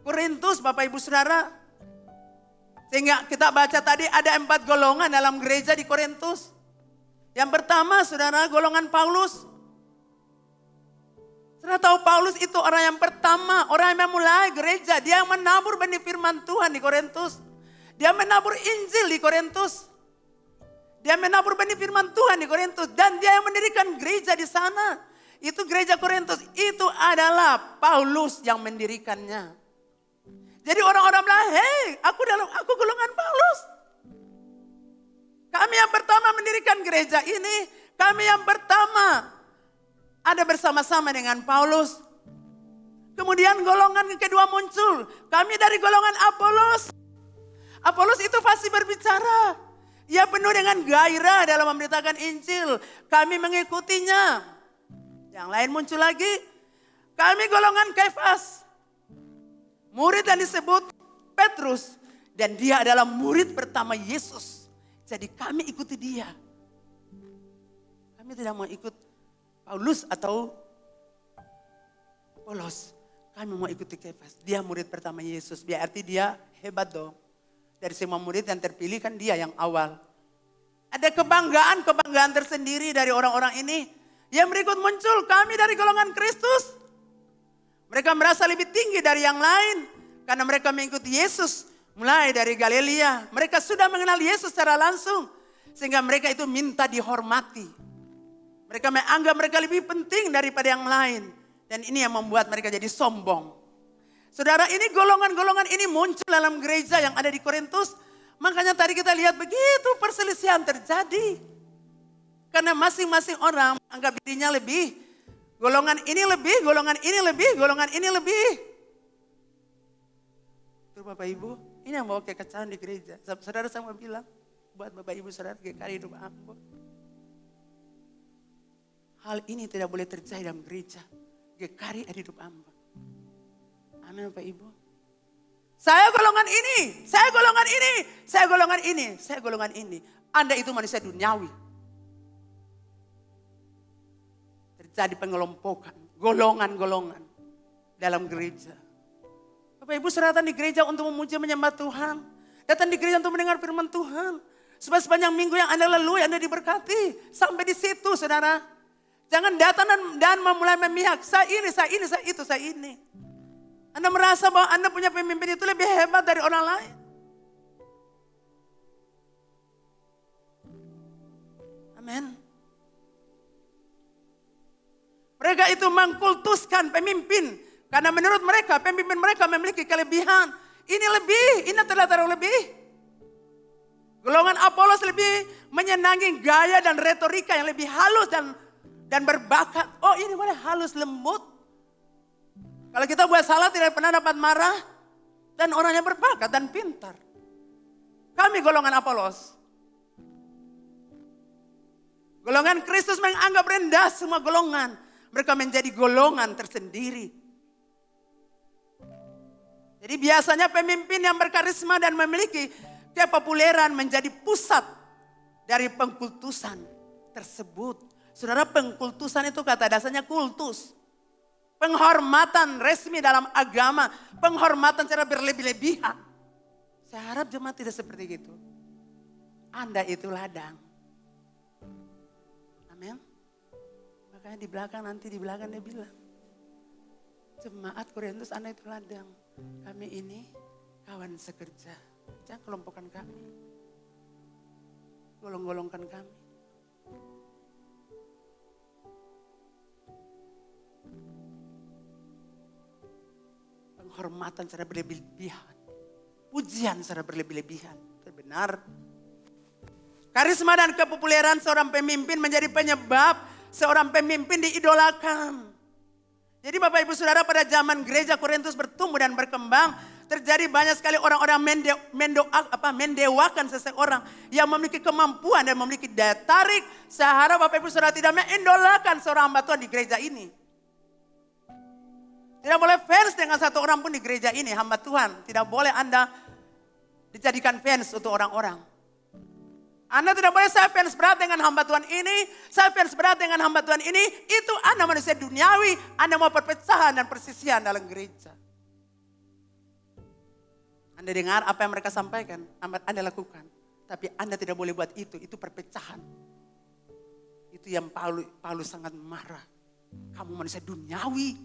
Korintus, Bapak Ibu Saudara. Sehingga kita baca tadi ada 4 golongan dalam gereja di Korintus. Yang pertama saudara, golongan Paulus. Saudara tahu Paulus itu orang yang pertama, orang yang memulai gereja. Dia yang menabur benih firman Tuhan di Korintus. Dia menabur Injil di Korintus. Dia menabur benih firman Tuhan di Korintus. Dan dia yang mendirikan gereja di sana. Itu gereja Korintus. Itu adalah Paulus yang mendirikannya. Jadi orang-orang bilang, hei aku golongan Paulus. Kami yang pertama mendirikan gereja ini. Kami yang pertama ada bersama-sama dengan Paulus. Kemudian golongan kedua muncul. Kami dari golongan Apolos. Apolos itu fasih berbicara. Ia penuh dengan gairah dalam memberitakan Injil. Kami mengikutinya. Yang lain muncul lagi. Kami golongan Kefas. Murid yang disebut Petrus. Dan dia adalah murid pertama Yesus. Jadi kami ikuti dia. Kami tidak mau ikut Paulus atau Apolos. Kami mau ikuti Kefas. Dia murid pertama Yesus. Berarti dia hebat dong. Dari semua murid yang terpilih kan dia yang awal. Ada kebanggaan tersendiri dari orang-orang ini. Yang berikut muncul, kami dari golongan Kristus. Mereka merasa lebih tinggi dari yang lain. Karena mereka mengikuti Yesus mulai dari Galilea. Mereka sudah mengenal Yesus secara langsung. Sehingga mereka itu minta dihormati. Mereka menganggap mereka lebih penting daripada yang lain. Dan ini yang membuat mereka jadi sombong. Saudara, ini golongan-golongan ini muncul dalam gereja yang ada di Korintus. Makanya tadi kita lihat begitu perselisihan terjadi. Karena masing-masing orang menganggap dirinya lebih. Golongan ini lebih, golongan ini lebih, golongan ini lebih. Itu Bapak Ibu, ini yang bawa kekacauan di gereja. Saudara sama bilang, buat Bapak Ibu saudara GKRI hidup aku. Hal ini tidak boleh terjadi dalam gereja. GKRI ada hidup hamba. Amin Bapak Ibu. Saya golongan ini, saya golongan ini, saya golongan ini, saya golongan ini. Anda itu manusia duniawi. Terjadi pengelompokan, golongan-golongan dalam gereja. Bapak Ibu saudara datang di gereja untuk memuji menyembah Tuhan. Datang di gereja untuk mendengar firman Tuhan. Supaya sepanjang minggu yang Anda lalui, Anda diberkati. Sampai di situ saudara. Jangan datang dan memulai memihak. Saya ini, saya ini, saya itu, saya ini. Anda merasa bahwa Anda punya pemimpin itu lebih hebat dari orang lain. Amin. Mereka itu mengkultuskan pemimpin. Karena menurut mereka, pemimpin mereka memiliki kelebihan. Ini lebih, ini terlalu lebih. Golongan Apolos lebih menyenangi gaya dan retorika yang lebih halus dan berbakat. Oh ini boleh halus, lembut. Kalau kita buat salah tidak pernah dapat marah. Dan orangnya berbakat dan pintar. Kami golongan Apolos. Golongan Kristus menganggap rendah semua golongan. Mereka menjadi golongan tersendiri. Jadi biasanya pemimpin yang berkarisma dan memiliki kepopuleran menjadi pusat dari pengkultusan tersebut. Saudara, pengkultusan itu kata dasarnya kultus. Penghormatan resmi dalam agama. Penghormatan secara berlebih-lebihan. Saya harap jemaat tidak seperti itu. Anda itu ladang. Amin. Makanya nanti di belakang dia bilang, jemaat Korintus Anda itu ladang. Kami ini kawan sekerja. Jangan kelompokkan kami. Golong-golongkan kami. Penghormatan secara berlebihan. Pujian secara berlebihan. Itu benar. Karisma dan kepopuleran seorang pemimpin menjadi penyebab seorang pemimpin diidolakan. Jadi Bapak Ibu Saudara, pada zaman gereja Korintus bertumbuh dan berkembang, terjadi banyak sekali orang-orang mendewakan seseorang yang memiliki kemampuan dan memiliki daya tarik, sehingga Bapak Ibu Saudara tidak mengidolakan seorang hamba Tuhan di gereja ini. Tidak boleh fans dengan satu orang pun di gereja ini, hamba Tuhan. Tidak boleh Anda dijadikan fans untuk orang-orang. Anda tidak boleh, saya fans berat dengan hamba Tuhan ini, saya fans berat dengan hamba Tuhan ini. Itu Anda manusia duniawi, Anda mau perpecahan dan persisian dalam gereja. Anda dengar apa yang mereka sampaikan, Anda lakukan. Tapi Anda tidak boleh buat itu perpecahan. Itu yang Paulus sangat marah. Kamu manusia duniawi,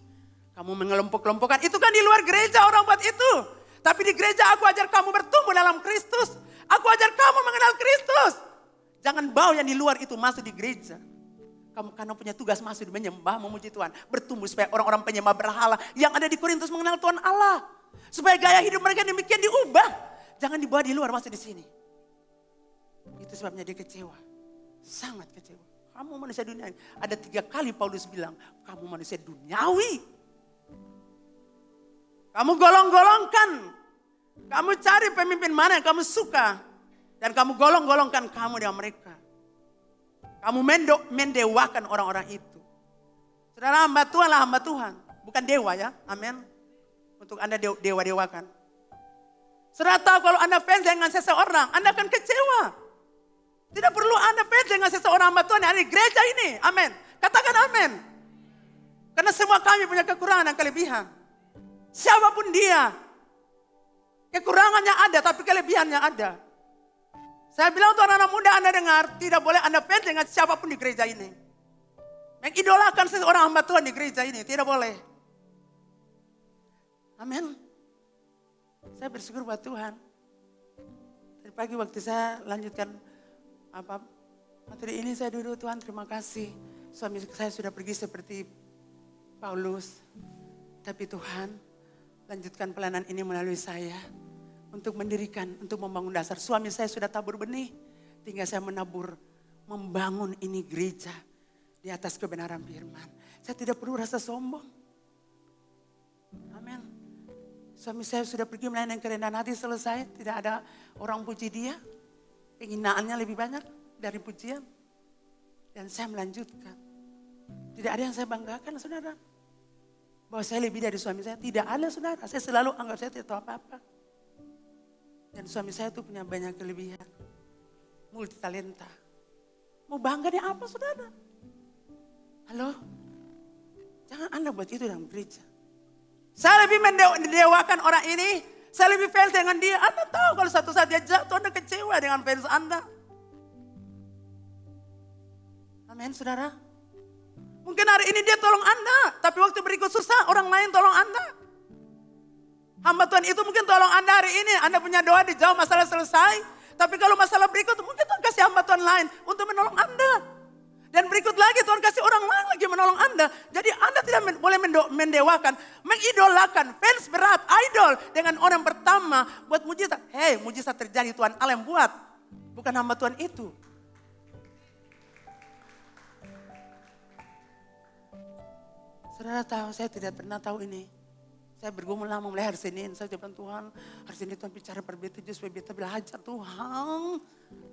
kamu mengelompok-kelompokkan, itu kan di luar gereja orang buat itu. Tapi di gereja aku ajar kamu bertumbuh dalam Kristus. Aku ajar kamu mengenal Kristus. Jangan bawa yang di luar itu masuk di gereja. Kamu karena punya tugas masuk menyembah, memuji Tuhan. Bertumbuh supaya orang-orang penyembah berhala yang ada di Korintus mengenal Tuhan Allah. Supaya gaya hidup mereka demikian diubah. Jangan dibawa di luar, masuk di sini. Itu sebabnya dia kecewa. Sangat kecewa. Kamu manusia duniawi. Ada 3 kali Paulus bilang, kamu manusia duniawi. Kamu golong-golongkan. Kamu cari pemimpin mana yang kamu suka. Dan kamu golong-golongkan kamu dengan mereka. Kamu mendewakan orang-orang itu. Saudara, hamba Tuhan lah hamba Tuhan. Bukan dewa ya, amin. Untuk Anda dewa-dewakan. Saudara tahu kalau Anda fans dengan seseorang, Anda akan kecewa. Tidak perlu Anda fans dengan seseorang hamba Tuhan yang ada di gereja ini, amin. Katakan amin. Karena semua kami punya kekurangan dan kelebihan. Siapapun dia. Kekurangannya ada, tapi kelebihannya ada. Saya bilang untuk anak-anak muda Anda dengar, tidak boleh Anda fans dengan siapapun di gereja ini. Mengidolakan seseorang hamba Tuhan di gereja ini, tidak boleh. Amin. Saya bersyukur buat Tuhan. Tadi pagi waktu saya lanjutkan materi ini, saya duduk, Tuhan terima kasih. Suami saya sudah pergi seperti Paulus. Tapi Tuhan, lanjutkan pelayanan ini melalui saya. Untuk mendirikan, untuk membangun dasar. Suami saya sudah tabur benih. Tinggal saya menabur, membangun ini gereja. Di atas kebenaran firman. Saya tidak perlu rasa sombong. Amin. Suami saya sudah pergi melayani kerendahan hati, selesai. Tidak ada orang puji dia. Penghinaannya lebih banyak dari pujian. Dan saya melanjutkan. Tidak ada yang saya banggakan, saudara. Bahwa saya lebih dari suami saya. Tidak ada, saudara. Saya selalu anggap saya tidak tahu apa-apa. Dan suami saya itu punya banyak kelebihan. Multi talenta. Mau bangga di apa, saudara? Halo? Jangan Anda buat itu dalam gereja. Saya lebih mendewakan orang ini. Saya lebih fans dengan dia. Anda tahu kalau satu saat dia jatuh, Anda kecewa dengan fans Anda. Amin, saudara. Mungkin hari ini dia tolong Anda. Tapi waktu berikut susah, orang lain tolong Anda. Hamba Tuhan itu mungkin tolong Anda hari ini. Anda punya doa dijawab, masalah selesai. Tapi kalau masalah berikut mungkin Tuhan kasih hamba Tuhan lain untuk menolong Anda. Dan berikut lagi Tuhan kasih orang lain lagi menolong Anda. Jadi Anda tidak boleh mendewakan, mengidolakan, fans berat, idol dengan orang pertama buat mujizat. Hei, mujizat terjadi Tuhan Allah yang buat. Bukan hamba Tuhan itu. Saudara tahu, saya tidak pernah tahu ini. Saya bergumul lama mulai hari Senin. Saya bilang Tuhan, hari Senin Tuhan bicara berbeda supaya kita belajar Tuhan.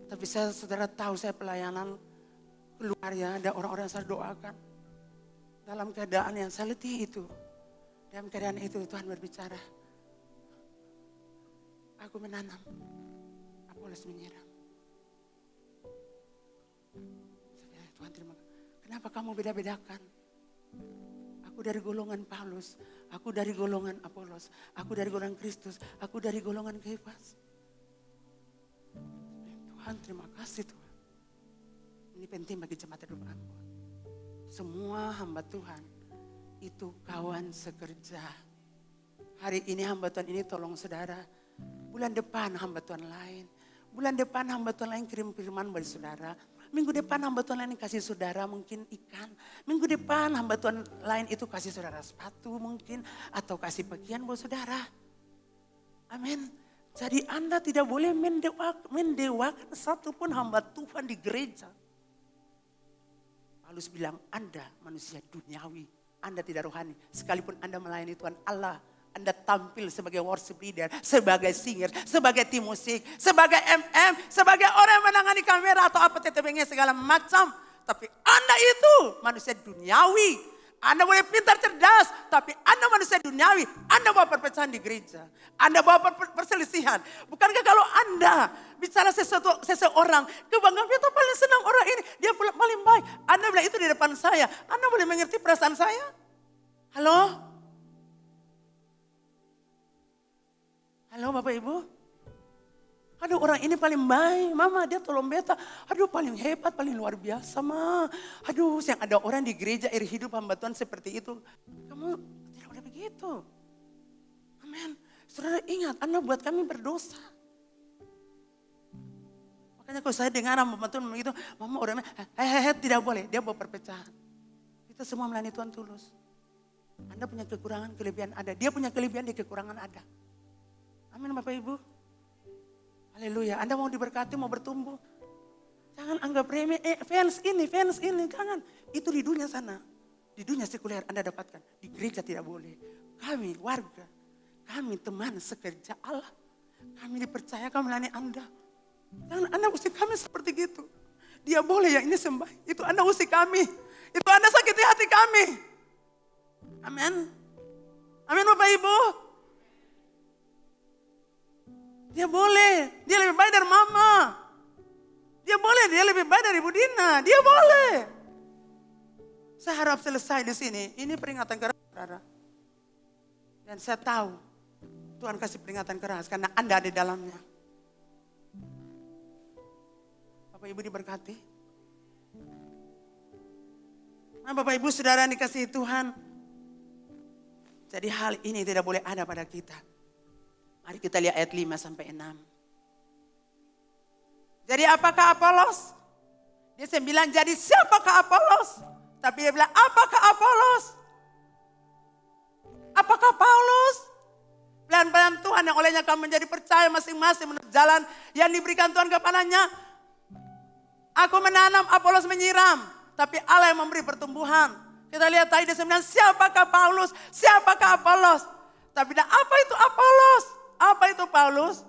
Tapi saya saudara tahu saya pelayanan keluar ya. Ada orang-orang yang saya doakan. Dalam keadaan yang saya letih itu. Dalam keadaan itu Tuhan berbicara. Aku menanam. Apolos menyiram. Tuhan terima kasih. Kenapa kamu beda-bedakan? Aku dari golongan Paulus, aku dari golongan Apolos, aku dari golongan Kristus, aku dari golongan Kefas. Tuhan terima kasih Tuhan. Ini penting bagi jemaat hidup Ambon. Semua hamba Tuhan itu kawan sekerja. Hari ini hamba Tuhan ini tolong saudara. Bulan depan hamba Tuhan lain. Bulan depan hamba Tuhan lain kirim firman bagi saudara. Minggu depan hamba Tuhan lain kasih saudara mungkin ikan. Minggu depan hamba Tuhan lain itu kasih saudara sepatu mungkin. Atau kasih pakaian buat saudara. Amin. Jadi Anda tidak boleh mendewakan satupun hamba Tuhan di gereja. Paulus bilang Anda manusia duniawi. Anda tidak rohani. Sekalipun Anda melayani Tuhan Allah. Anda tampil sebagai worship leader, sebagai singer, sebagai tim musik, sebagai MM, sebagai orang yang menangani kamera atau apa TTB-nya segala macam. Tapi Anda itu manusia duniawi. Anda boleh pintar cerdas, tapi Anda manusia duniawi. Anda bawa perpecahan di gereja. Anda bawa perselisihan. Bukankah kalau Anda bicara seseorang, kebanggaan kita paling senang orang ini, dia paling baik. Anda bilang itu di depan saya. Anda boleh mengerti perasaan saya? Halo? Halo Bapak Ibu? Aduh orang ini paling baik, Mama dia tolong beta. Aduh paling hebat, paling luar biasa Ma. Aduh yang ada orang di gereja air hidup hamba Tuhan seperti itu. Kamu tidak boleh begitu. Amin. Saudara ingat, Anda buat kami berdosa. Makanya kalau saya dengar hamba Tuhan begitu, Mama orangnya, tidak boleh, dia bawa perpecahan. Kita semua melayani Tuhan tulus. Anda punya kekurangan, kelebihan ada. Dia punya kelebihan, di kekurangan ada. Amin Bapak Ibu. Haleluya. Anda mau diberkati, mau bertumbuh. Jangan anggap remeh, fans ini. Jangan. Itu di dunia sana. Di dunia sekuler Anda dapatkan. Di gereja tidak boleh. Kami warga, kami teman sekerja Allah. Kami dipercayakan melayani Anda. Jangan Anda usik kami seperti gitu. Dia boleh yang ini sembah. Itu Anda usik kami. Itu Anda sakiti hati kami. Amin. Amin Bapak Ibu. Dia boleh, dia lebih baik dari Mama. Dia boleh, dia lebih baik dari Ibu Dina. Dia boleh. Saya harap selesai di sini. Ini peringatan keras, saudara. Dan saya tahu Tuhan kasih peringatan keras karena Anda ada di dalamnya. Bapak Ibu diberkati. Nah, Bapak Ibu saudara yang dikasihi Tuhan. Jadi hal ini tidak boleh ada pada kita. Mari kita lihat ayat 5 sampai 6. Jadi apakah Apolos? Dia bilang jadi siapakah Apolos? Tapi dia bilang apakah Apolos? Apakah Paulus? Pelan-pelan Tuhan yang olehnya kamu menjadi percaya masing-masing menurut jalan yang diberikan Tuhan kepadanya. Aku menanam, Apolos menyiram. Tapi Allah yang memberi pertumbuhan. Kita lihat tadi dia bilang siapakah Paulus? Siapakah Apolos? Tapi apa itu Apolos? Apa itu Paulus?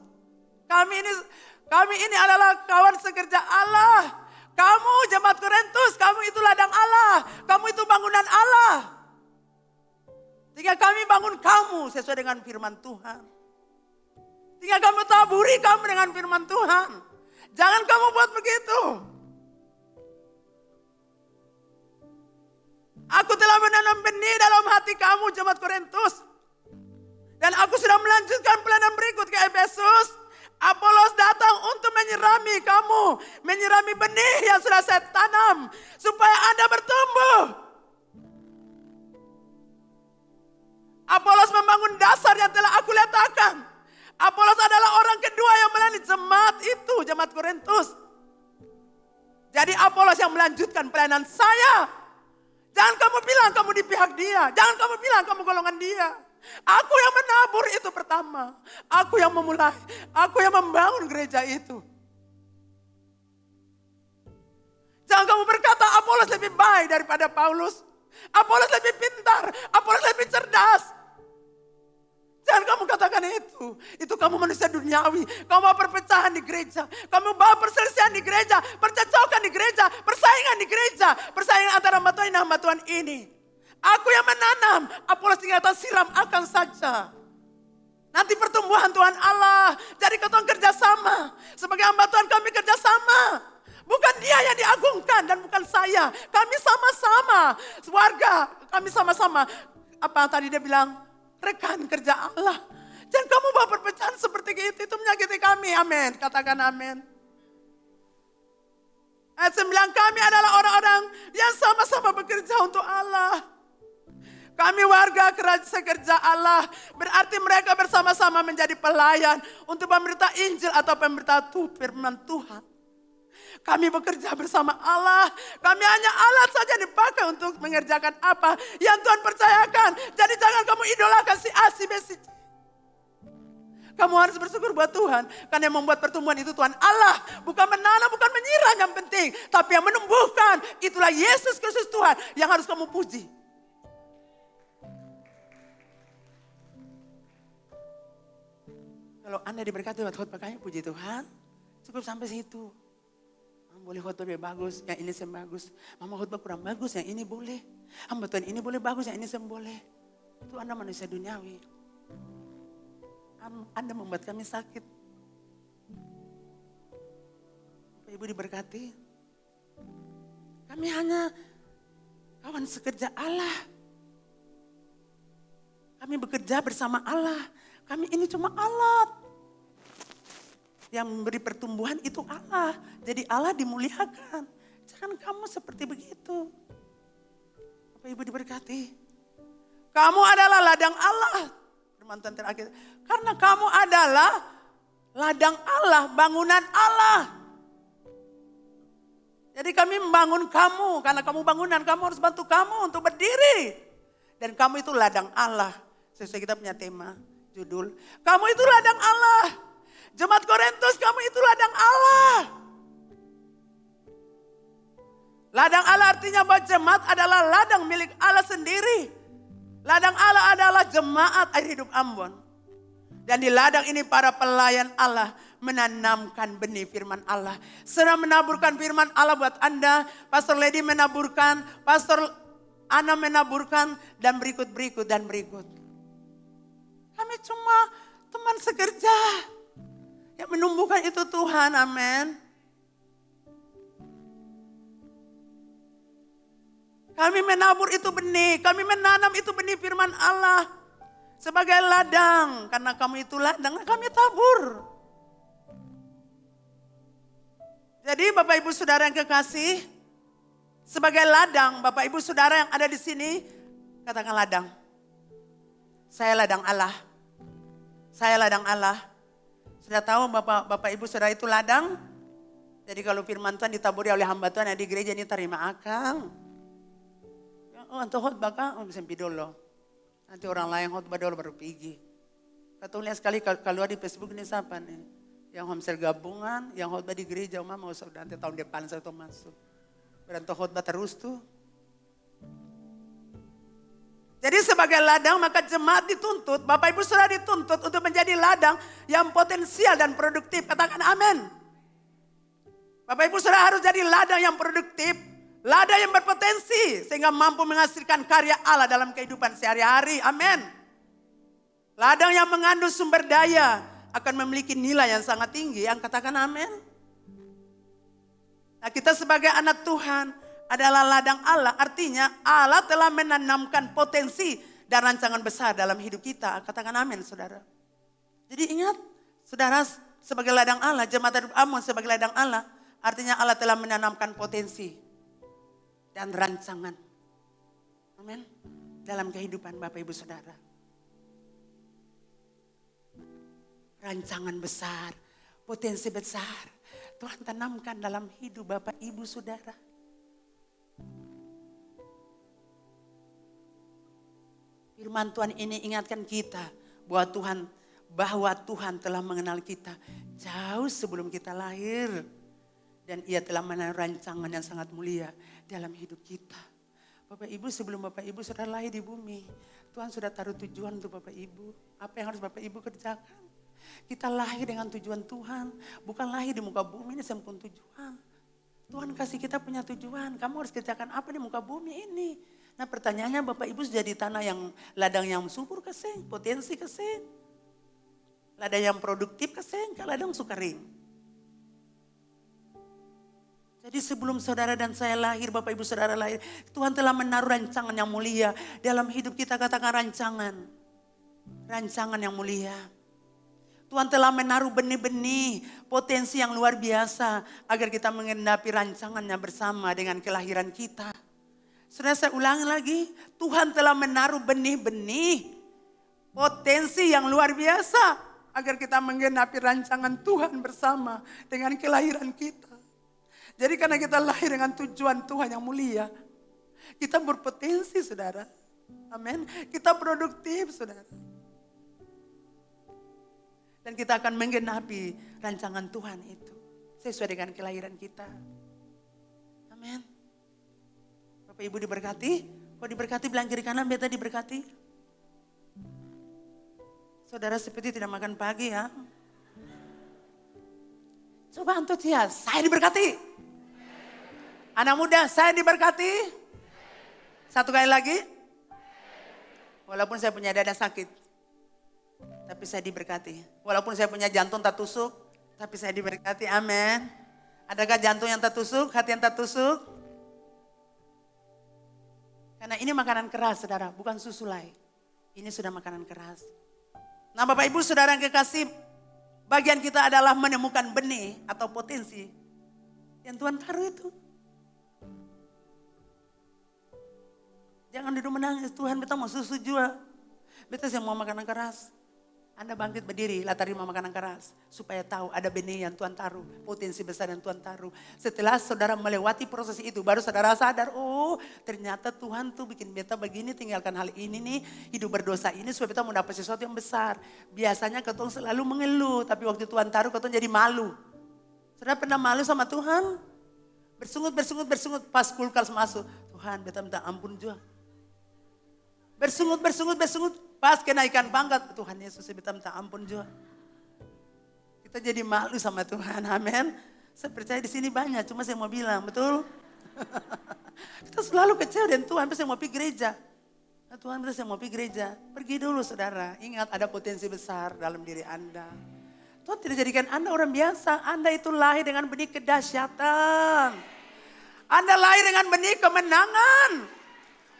Kami ini adalah kawan sekerja Allah. Kamu jemaat Korintus, kamu itu ladang Allah. Kamu itu bangunan Allah. Tinggal kami bangun kamu sesuai dengan firman Tuhan. Tinggal kamu taburi kamu dengan firman Tuhan. Jangan kamu buat begitu. Aku telah menanam benih dalam hati kamu jemaat Korintus. Dan aku sudah melanjutkan pelayanan berikut ke Efesus. Apolos datang untuk menyirami kamu. Menyirami benih yang sudah saya tanam. Supaya Anda bertumbuh. Apolos membangun dasar yang telah aku letakkan. Apolos adalah orang kedua yang melayani jemaat itu. Jemaat Korintus. Jadi Apolos yang melanjutkan pelayanan saya. Jangan kamu bilang kamu di pihak dia. Jangan kamu bilang kamu golongan dia. Aku yang menabur itu pertama. Aku yang memulai. Aku yang membangun gereja itu. Jangan kamu berkata Apolos lebih baik daripada Paulus. Apolos lebih pintar. Apolos lebih cerdas. Jangan kamu katakan itu. Itu kamu manusia duniawi. Kamu bawa perpecahan di gereja. Kamu bawa perselisihan di gereja. Percekcokan di gereja. Persaingan di gereja. Persaingan antara hamba Tuhan dan hamba Tuhan ini. Aku yang menanam, Apolos tinggal siram akan saja. Nanti pertumbuhan Tuhan Allah. Jadi kita kerjasama. Sebagai hamba Tuhan kami kerjasama. Bukan dia yang diagungkan dan bukan saya. Kami sama-sama. Warga, kami sama-sama. Apa tadi dia bilang? Rekan kerja Allah. Jangan kamu bawa perpecahan seperti itu menyakiti kami. Amin. Katakan amin. Ayat 9, kami adalah orang-orang yang sama-sama bekerja untuk Allah. Kami warga sekerja Allah, berarti mereka bersama-sama menjadi pelayan untuk pemberita Injil atau pemberita firman Tuhan. Kami bekerja bersama Allah, kami hanya alat saja dipakai untuk mengerjakan apa yang Tuhan percayakan. Jadi jangan kamu idolakan si A, si B, si C. Kamu harus bersyukur buat Tuhan, karena yang membuat pertumbuhan itu Tuhan Allah. Bukan menanam, bukan menyiram yang penting, tapi yang menumbuhkan. Itulah Yesus Kristus Tuhan yang harus kamu puji. Kalau Anda diberkati buat khotbah kami, puji Tuhan. Cukup sampai situ. Mama boleh khotbah lebih bagus, yang ini sem bagus. Mama khotbah kurang bagus, yang ini boleh. Hamba Tuhan ini boleh bagus, yang ini sem boleh. Itu Anda manusia duniawi. Anda membuat kami sakit. Bapak Ibu diberkati. Kami hanya kawan sekerja Allah. Kami bekerja bersama Allah. Kami ini cuma alat. Yang memberi pertumbuhan itu Allah. Jadi Allah dimuliakan. Jangan kamu seperti begitu. Bapak Ibu diberkati. Kamu adalah ladang Allah. Firman Tuhan terakhir. Karena kamu adalah ladang Allah, bangunan Allah. Jadi kami membangun kamu. Karena kamu bangunan, kamu harus bantu kamu untuk berdiri. Dan kamu itu ladang Allah. Sesuai kita punya tema, judul. Kamu itu ladang Allah. Jemaat Korintus, kamu itu ladang Allah. Ladang Allah artinya bahwa jemaat adalah ladang milik Allah sendiri. Ladang Allah adalah jemaat air hidup Ambon. Dan di ladang ini para pelayan Allah menanamkan benih firman Allah. Sedang menaburkan firman Allah buat Anda. Pastor Lady menaburkan, Pastor Ana menaburkan, dan berikut. Kami cuma teman sekerja. Yang menumbuhkan itu Tuhan, amin. Kami menabur itu benih, kami menanam itu benih firman Allah. Sebagai ladang, karena kamu itu ladang, kami tabur. Jadi Bapak Ibu Saudara yang kekasih, sebagai ladang, Bapak Ibu Saudara yang ada di sini, katakan ladang. Saya ladang Allah. Saya ladang Allah. Sudah tahu Bapak Ibu Saudara itu ladang? Jadi kalau firman Tuhan ditaburi oleh hamba Tuhan yang di gereja ini terima akang. Oh, untuk khotbah kang, bisa dulu. Nanti orang lain khotbah dulu baru pergi. Kata lihat sekali kalau di Facebook ini siapa nih? Yang homsel gabungan, yang khotbah di gereja, mau nanti tahun depan saya tuh masuk. Berarti khotbah terus tuh. Jadi sebagai ladang maka jemaat dituntut, Bapak Ibu Saudara dituntut untuk menjadi ladang yang potensial dan produktif. Katakan amin. Bapak Ibu Saudara harus jadi ladang yang produktif, ladang yang berpotensi sehingga mampu menghasilkan karya Allah dalam kehidupan sehari-hari. Amin. Ladang yang mengandung sumber daya akan memiliki nilai yang sangat tinggi. Yang katakan amin. Nah, kita sebagai anak Tuhan adalah ladang Allah, artinya Allah telah menanamkan potensi dan rancangan besar dalam hidup kita. Katakan amin saudara. Jadi ingat saudara sebagai ladang Allah, jemaat hidup Ambon sebagai ladang Allah, artinya Allah telah menanamkan potensi dan rancangan. Amin. Dalam kehidupan Bapak Ibu Saudara. Rancangan besar, potensi besar Tuhan tanamkan dalam hidup Bapak Ibu Saudara. Firman Tuhan ini ingatkan kita bahwa Tuhan telah mengenal kita jauh sebelum kita lahir. Dan ia telah menaruh rancangan yang sangat mulia dalam hidup kita. Bapak Ibu sebelum Bapak Ibu sudah lahir di bumi, Tuhan sudah taruh tujuan untuk Bapak Ibu. Apa yang harus Bapak Ibu kerjakan? Kita lahir dengan tujuan Tuhan. Bukan lahir di muka bumi ini sempun tujuan. Tuhan kasih kita punya tujuan. Kamu harus kerjakan apa di muka bumi ini? Nah pertanyaannya Bapak Ibu sudah di tanah yang ladang yang subur keseng, potensi keseng. Ladang yang produktif keseng, ladang suka kering. Jadi sebelum saudara dan saya lahir, Bapak Ibu Saudara lahir, Tuhan telah menaruh rancangan yang mulia dalam hidup kita. Katakan rancangan. Rancangan yang mulia. Tuhan telah menaruh benih-benih potensi yang luar biasa agar kita mengenapi rancangannya bersama dengan kelahiran kita. Saudara, saya ulangi lagi, Tuhan telah menaruh benih-benih potensi yang luar biasa agar kita menggenapi rancangan Tuhan bersama dengan kelahiran kita. Jadi karena kita lahir dengan tujuan Tuhan yang mulia, kita berpotensi, saudara. Amin. Kita produktif, saudara. Dan kita akan menggenapi rancangan Tuhan itu sesuai dengan kelahiran kita. Amin. Bapak Ibu diberkati. Kalau diberkati bilang kiri kanan, beta diberkati. Saudara seperti tidak makan pagi ya. Coba antusias, saya diberkati. Anak muda, saya diberkati. Satu kali lagi. Walaupun saya punya dada sakit, tapi saya diberkati. Walaupun saya punya jantung tak tusuk, tapi saya diberkati. Amin. Adakah jantung yang tertusuk, hati yang tertusuk? Karena ini makanan keras, saudara, bukan susu lai. Ini sudah makanan keras. Nah, Bapak Ibu Saudara yang kekasih, bagian kita adalah menemukan benih atau potensi yang Tuhan taruh itu. Jangan duduk menangis, Tuhan beta mau susu juga. Beta yang mau makanan keras. Anda bangkit berdiri, lah terima makanan keras. Supaya tahu ada benih yang Tuhan taruh, potensi besar yang Tuhan taruh. Setelah saudara melewati proses itu, baru saudara sadar, oh ternyata Tuhan tuh bikin beta begini, tinggalkan hal ini nih. Hidup berdosa ini supaya beta mau dapat sesuatu yang besar. Biasanya ketong selalu mengeluh, tapi waktu Tuhan taruh ketong jadi malu. Saudara pernah malu sama Tuhan? Bersungut, pas kulkas masuk. Tuhan beta minta ampun juga. Bersungut. Pas kenaikan pangkat, Tuhan Yesus beta minta ampun juga. Kita jadi malu sama Tuhan, amin. Saya percaya di sini banyak, cuma saya mau bilang, betul? Kita selalu kecewa dengan Tuhan, saya mau pergi gereja. Nah, Tuhan saya mau pergi gereja. Pergi dulu saudara, ingat ada potensi besar dalam diri Anda. Tuhan tidak jadikan Anda orang biasa, Anda itu lahir dengan benih kedahsyatan. Anda lahir dengan benih kemenangan.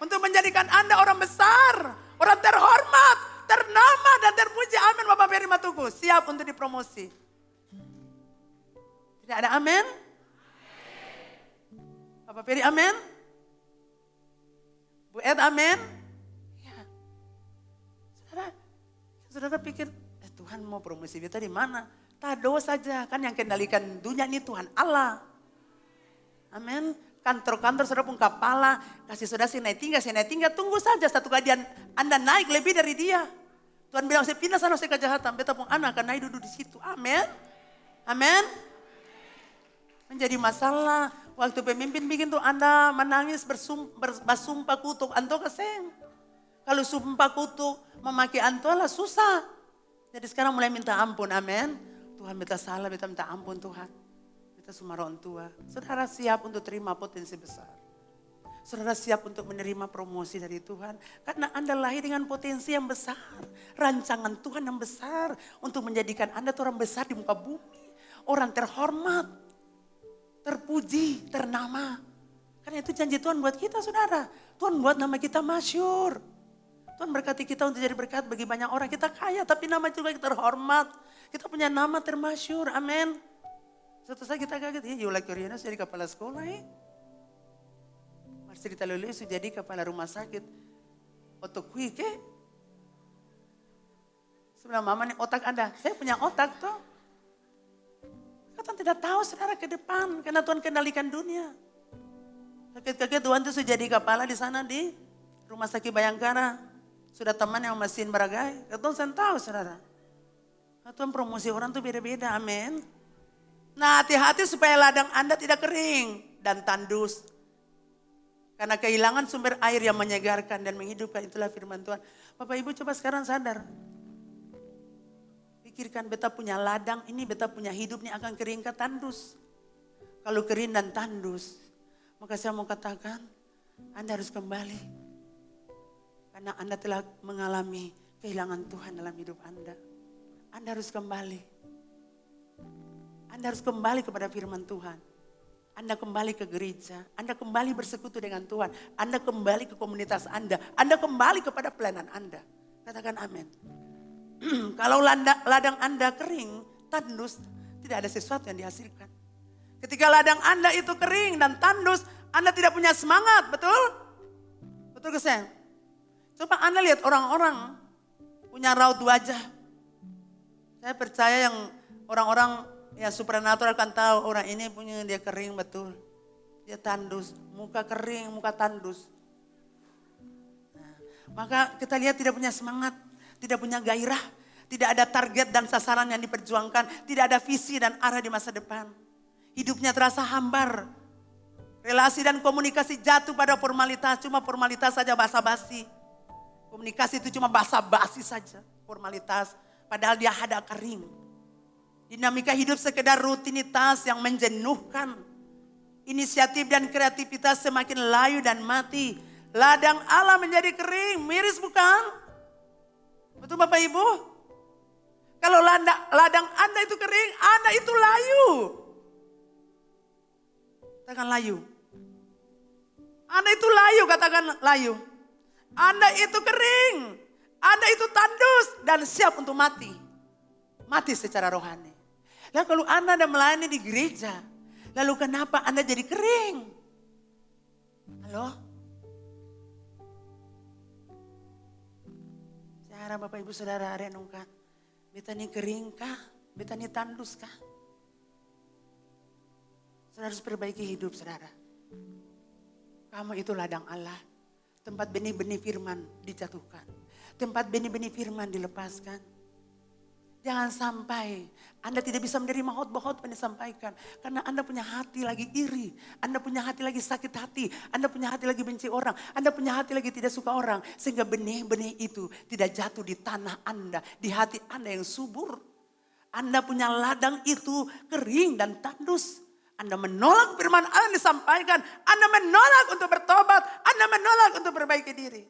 Untuk menjadikan Anda orang besar, orang terhormat, ternama dan terpuji. Amin Bapak Peri Matuku. Siap untuk dipromosi. Tidak ada amin? Bapak Peri amin? Bu Ed amin? Ya. Saudara pikir, Tuhan mau promosi kita di mana? Tado saja, kan yang kendalikan dunia ini Tuhan Allah. Amin. Kantor-kantor saudara pun kepala, kasih saudara saya naik tinggal, tunggu saja satu kejadian Anda naik lebih dari dia. Tuhan bilang saya pindah sana saya kejahatan, beta pun anak akan naik duduk di situ. Amin. Amin. Menjadi masalah waktu pemimpin bikin tuh Anda menangis bersumpah kutuk, anto keseng. Kalau sumpah kutuk memaki anto lah susah. Jadi sekarang mulai minta ampun, amin. Tuhan beta salah, beta minta ampun Tuhan. Semua orang tua, saudara siap untuk terima potensi besar. Saudara siap untuk menerima promosi dari Tuhan. Karena Anda lahir dengan potensi yang besar. Rancangan Tuhan yang besar. Untuk menjadikan Anda orang besar di muka bumi. Orang terhormat. Terpuji, ternama. Karena itu janji Tuhan buat kita saudara. Tuhan buat nama kita masyhur. Tuhan berkati kita untuk jadi berkat bagi banyak orang. Kita kaya tapi nama juga kita terhormat. Kita punya nama termasyhur, amin. Suatu saat kita kaget, Yola Korianos jadi kepala sekolah ya. Marcelita Lulus jadi kepala rumah sakit. Otokui ke? Sebelah mama nih otak Anda, saya punya otak tuh. Kita tidak tahu saudara ke depan, karena Tuhan kendalikan dunia. Kaget-kaget Tuhan tuh sudah jadi kepala di sana di rumah sakit Bayangkara. Sudah teman yang mesin beragai, Tuhan saya tahu saudara. Tuhan promosi orang tuh beda-beda, amin. Nah hati-hati supaya ladang Anda tidak kering dan tandus. Karena kehilangan sumber air yang menyegarkan dan menghidupkan, itulah firman Tuhan. Bapak Ibu coba sekarang sadar. Pikirkan beta punya ladang ini, beta punya hidup ini akan kering ke tandus. Kalau kering dan tandus, maka saya mau katakan Anda harus kembali. Karena Anda telah mengalami kehilangan Tuhan dalam hidup Anda. Anda harus kembali. Anda harus kembali kepada firman Tuhan. Anda kembali ke gereja. Anda kembali bersekutu dengan Tuhan. Anda kembali ke komunitas Anda. Anda kembali kepada pelayanan Anda. Katakan amin. Kalau ladang Anda kering, tandus, tidak ada sesuatu yang dihasilkan. Ketika ladang Anda itu kering dan tandus, Anda tidak punya semangat, betul? Betul ke saya? Coba Anda lihat orang-orang punya raut wajah. Saya percaya yang orang-orang yang supernatural akan tahu orang ini punya dia kering betul. Dia tandus, muka kering, muka tandus. Nah, maka kita lihat tidak punya semangat, tidak punya gairah, tidak ada target dan sasaran yang diperjuangkan, tidak ada visi dan arah di masa depan. Hidupnya terasa hambar. Relasi dan komunikasi jatuh pada formalitas, cuma formalitas saja basa-basi. Komunikasi itu cuma basa-basi saja, formalitas. Padahal dia ada kering. Dinamika hidup sekedar rutinitas yang menjenuhkan. Inisiatif dan kreativitas semakin layu dan mati. Ladang Allah menjadi kering, miris bukan? Betul Bapak Ibu? Kalau ladang Anda itu kering, Anda itu layu. Katakan layu. Anda itu layu, katakan layu. Anda itu kering. Anda itu tandus dan siap untuk mati. Mati secara rohani. Lalu kalau Anda ada melayani di gereja, lalu kenapa Anda jadi kering? Halo? Saya harap Bapak Ibu Saudara renungkan. Beta ini kering kah? Beta ini tandus kah? Saudara harus perbaiki hidup saudara. Kamu itu ladang Allah. Tempat benih-benih firman dijatuhkan. Tempat benih-benih firman dilepaskan. Jangan sampai Anda tidak bisa menerima khotbah yang disampaikan. Karena Anda punya hati lagi iri. Anda punya hati lagi sakit hati. Anda punya hati lagi benci orang. Anda punya hati lagi tidak suka orang. Sehingga benih-benih itu tidak jatuh di tanah Anda. Di hati Anda yang subur. Anda punya ladang itu kering dan tandus. Anda menolak firman Allah yang disampaikan. Anda menolak untuk bertobat. Anda menolak untuk perbaiki diri.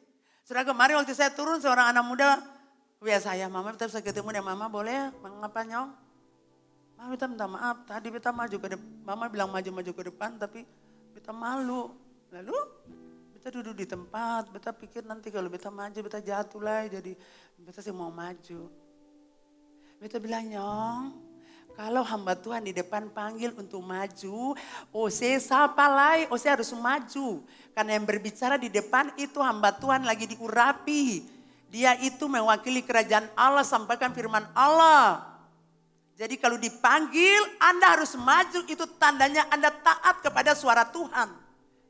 Saudara kemarin waktu saya turun seorang anak muda. WA saya, mama kita bisa ketemu dengan mama boleh? Mengapa nyong? Mama kita minta maaf, tadi kita maju ke depan. Mama bilang maju-maju ke depan tapi kita malu. Lalu kita duduk di tempat, kita pikir nanti kalau kita maju, kita jatuh lah. Jadi kita sih mau maju. Kita bilang nyong, kalau hamba Tuhan di depan panggil untuk maju, Ose sapa lai, Ose harus maju. Karena yang berbicara di depan itu hamba Tuhan lagi diurapi. Dia itu mewakili kerajaan Allah, sampaikan firman Allah. Jadi kalau dipanggil Anda harus maju, itu tandanya Anda taat kepada suara Tuhan.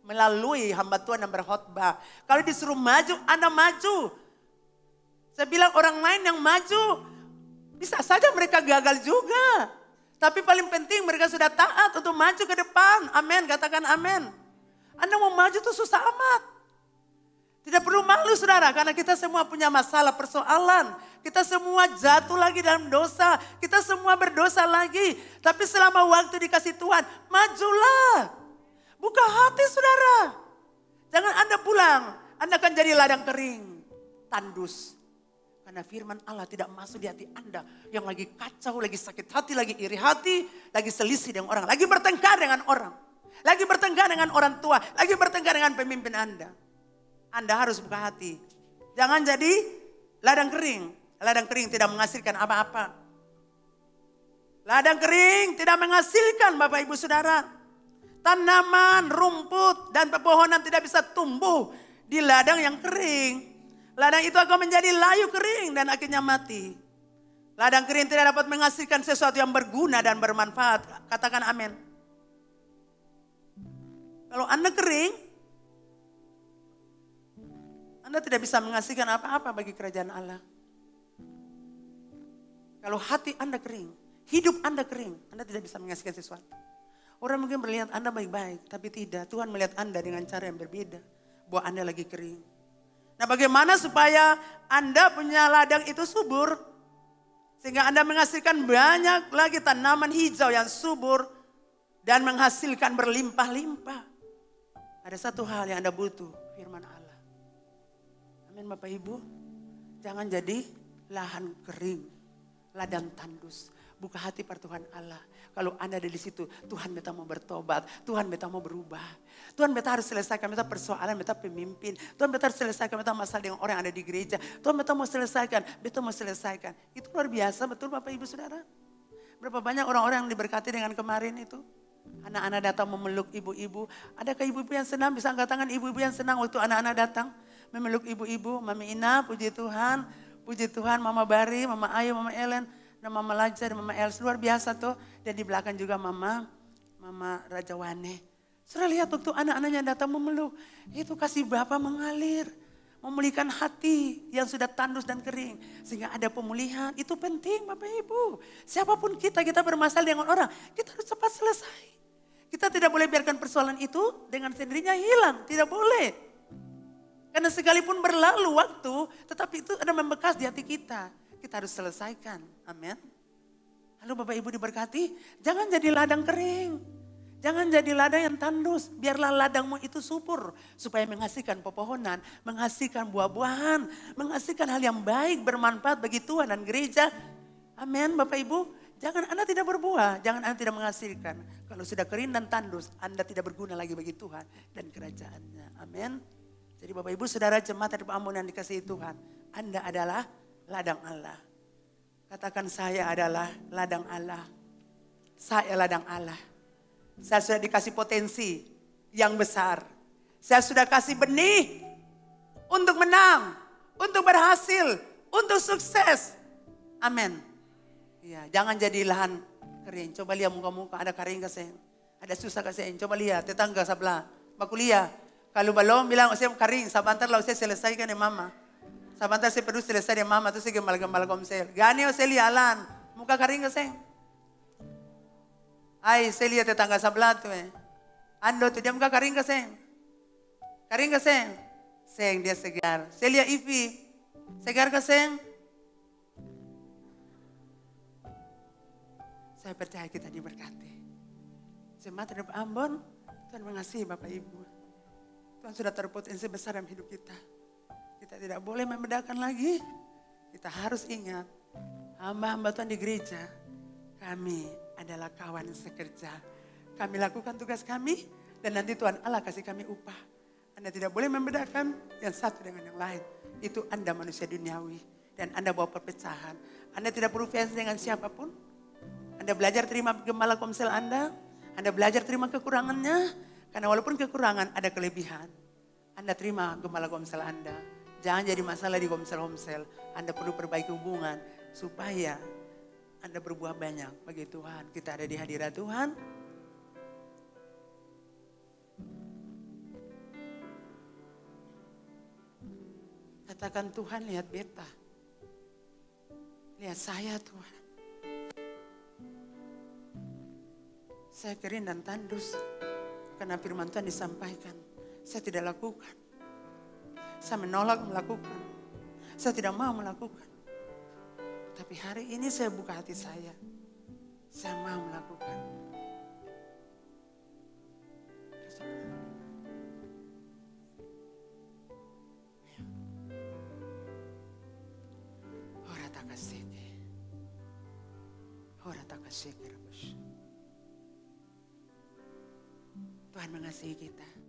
Melalui hamba Tuhan yang berkhotbah. Kalau disuruh maju, Anda maju. Saya bilang orang lain yang maju, bisa saja mereka gagal juga. Tapi paling penting mereka sudah taat untuk maju ke depan. Amin, katakan amin. Anda mau maju itu susah amat. Tidak perlu malu saudara, karena kita semua punya masalah persoalan. Kita semua jatuh lagi dalam dosa. Kita semua berdosa lagi. Tapi selama waktu dikasih Tuhan, majulah. Buka hati saudara. Jangan Anda pulang, Anda akan jadi ladang kering. Tandus. Karena firman Allah tidak masuk di hati Anda. Yang lagi kacau, lagi sakit hati, lagi iri hati. Lagi selisih dengan orang, lagi bertengkar dengan orang. Lagi bertengkar dengan orang tua, lagi bertengkar dengan pemimpin Anda. Anda harus buka hati. Jangan jadi ladang kering. Ladang kering tidak menghasilkan apa-apa. Ladang kering tidak menghasilkan Bapak Ibu Saudara. Tanaman, rumput dan pepohonan tidak bisa tumbuh di ladang yang kering. Ladang itu akan menjadi layu kering dan akhirnya mati. Ladang kering tidak dapat menghasilkan sesuatu yang berguna dan bermanfaat. Katakan amin. Kalau Anda kering, Anda tidak bisa menghasilkan apa-apa bagi kerajaan Allah. Kalau hati Anda kering, hidup Anda kering, Anda tidak bisa menghasilkan sesuatu. Orang mungkin melihat Anda baik-baik, tapi tidak. Tuhan melihat Anda dengan cara yang berbeda. Bahwa Anda lagi kering. Nah bagaimana supaya Anda punya ladang itu subur? Sehingga Anda menghasilkan banyak lagi tanaman hijau yang subur. Dan menghasilkan berlimpah-limpah. Ada satu hal yang Anda butuh, firman Allah. Amin Bapak Ibu. Jangan jadi lahan kering, ladang tandus. buka hati per Tuhan Allah. Kalau Anda ada di situ, Tuhan beta mau bertobat, Tuhan beta mau berubah. Tuhan beta harus selesaikan beta persoalan, beta pemimpin. Tuhan beta harus selesaikan beta masalah dengan orang yang ada di gereja. Tuhan beta mau selesaikan, beta mau selesaikan. Itu luar biasa, betul Bapak Ibu Saudara? Berapa banyak orang-orang yang diberkati dengan kemarin itu? Anak-anak datang memeluk ibu-ibu. Adakah ibu-ibu yang senang? Bisa angkat tangan ibu-ibu yang senang waktu anak-anak datang memeluk ibu-ibu. Mami Ina, puji Tuhan. Puji Tuhan, Mama Bari, Mama Ayu, Mama Ellen, dan Mama Lajar, Mama Els. Luar biasa tuh. Dan di belakang juga Mama Raja Wane. Sudah lihat waktu anak-anaknya datang memeluk. Itu kasih Bapa mengalir. Memulihkan hati yang sudah tandus dan kering. Sehingga ada pemulihan. Itu penting Bapak Ibu. Siapapun kita bermasalah dengan orang. Kita harus cepat selesai. Kita tidak boleh biarkan persoalan itu dengan sendirinya hilang. Tidak boleh. Karena sekalipun berlalu waktu. Tetapi itu ada membekas di hati kita. Kita harus selesaikan. Amin. Lalu Bapak Ibu diberkati. Jangan jadi ladang kering. Jangan jadi ladang yang tandus. Biarlah ladangmu itu subur. Supaya menghasilkan pepohonan. Menghasilkan buah-buahan. Menghasilkan hal yang baik. Bermanfaat bagi Tuhan dan gereja. Amin Bapak Ibu. Jangan Anda tidak berbuah. Jangan Anda tidak menghasilkan. Kalau sudah kering dan tandus. Anda tidak berguna lagi bagi Tuhan dan kerajaannya. Amin. Jadi Bapak Ibu Saudara jemaat dari Ambon yang dikasihi Tuhan. Anda adalah ladang Allah. Katakan saya adalah ladang Allah. Saya ladang Allah. Saya sudah dikasih potensi yang besar. Saya sudah kasih benih untuk menang, untuk berhasil, untuk sukses. Amin. Ya, jangan jadi lahan kering. Coba lihat muka-muka, ada kering kasih. Ada susah kasih. Coba lihat tetangga sebelah. Bakuliah. Kalau belum bilang saya kering, sabantar lah saya selesaikan ya mama. Sabantar saya perlu selesai ya mama, terus saya gembal-gembal komsel. Gani saya lialan, muka kering kasih. Ay, saya lihat tetangga sebelah tuh Ando tuh dia muka kering ke seng. Kering ke seng. Seng dia segar. Saya lihat Ivi. Segar ke seng. Saya percaya kita diberkati. Jemaat dari Ambon, Tuhan mengasihi Bapak Ibu. Tuhan sudah terpotensi besar dalam hidup kita. Kita tidak boleh membedakan lagi. Kita harus ingat. Hamba-hamba Tuhan di gereja. Kami adalah kawan sekerja. Kami lakukan tugas kami dan nanti Tuhan Allah kasih kami upah. Anda tidak boleh membedakan yang satu dengan yang lain. Itu Anda manusia duniawi dan Anda bawa perpecahan. Anda tidak perlu fans dengan siapapun. Anda belajar terima gembala komsel Anda. Anda belajar terima kekurangannya. Karena walaupun kekurangan ada kelebihan. Anda terima gembala komsel Anda. Jangan jadi masalah di komsel-komsel. Anda perlu perbaiki hubungan supaya Anda berbuah banyak bagi Tuhan. Kita ada di hadirat Tuhan. Katakan Tuhan lihat beta. Lihat saya Tuhan. Saya kering dan tandus. Karena firman Tuhan disampaikan. Saya tidak lakukan. Saya menolak melakukan. Saya tidak mau melakukan. Tapi hari ini saya buka hati saya. Saya mau melakukan. Tuhan mengasihi kita.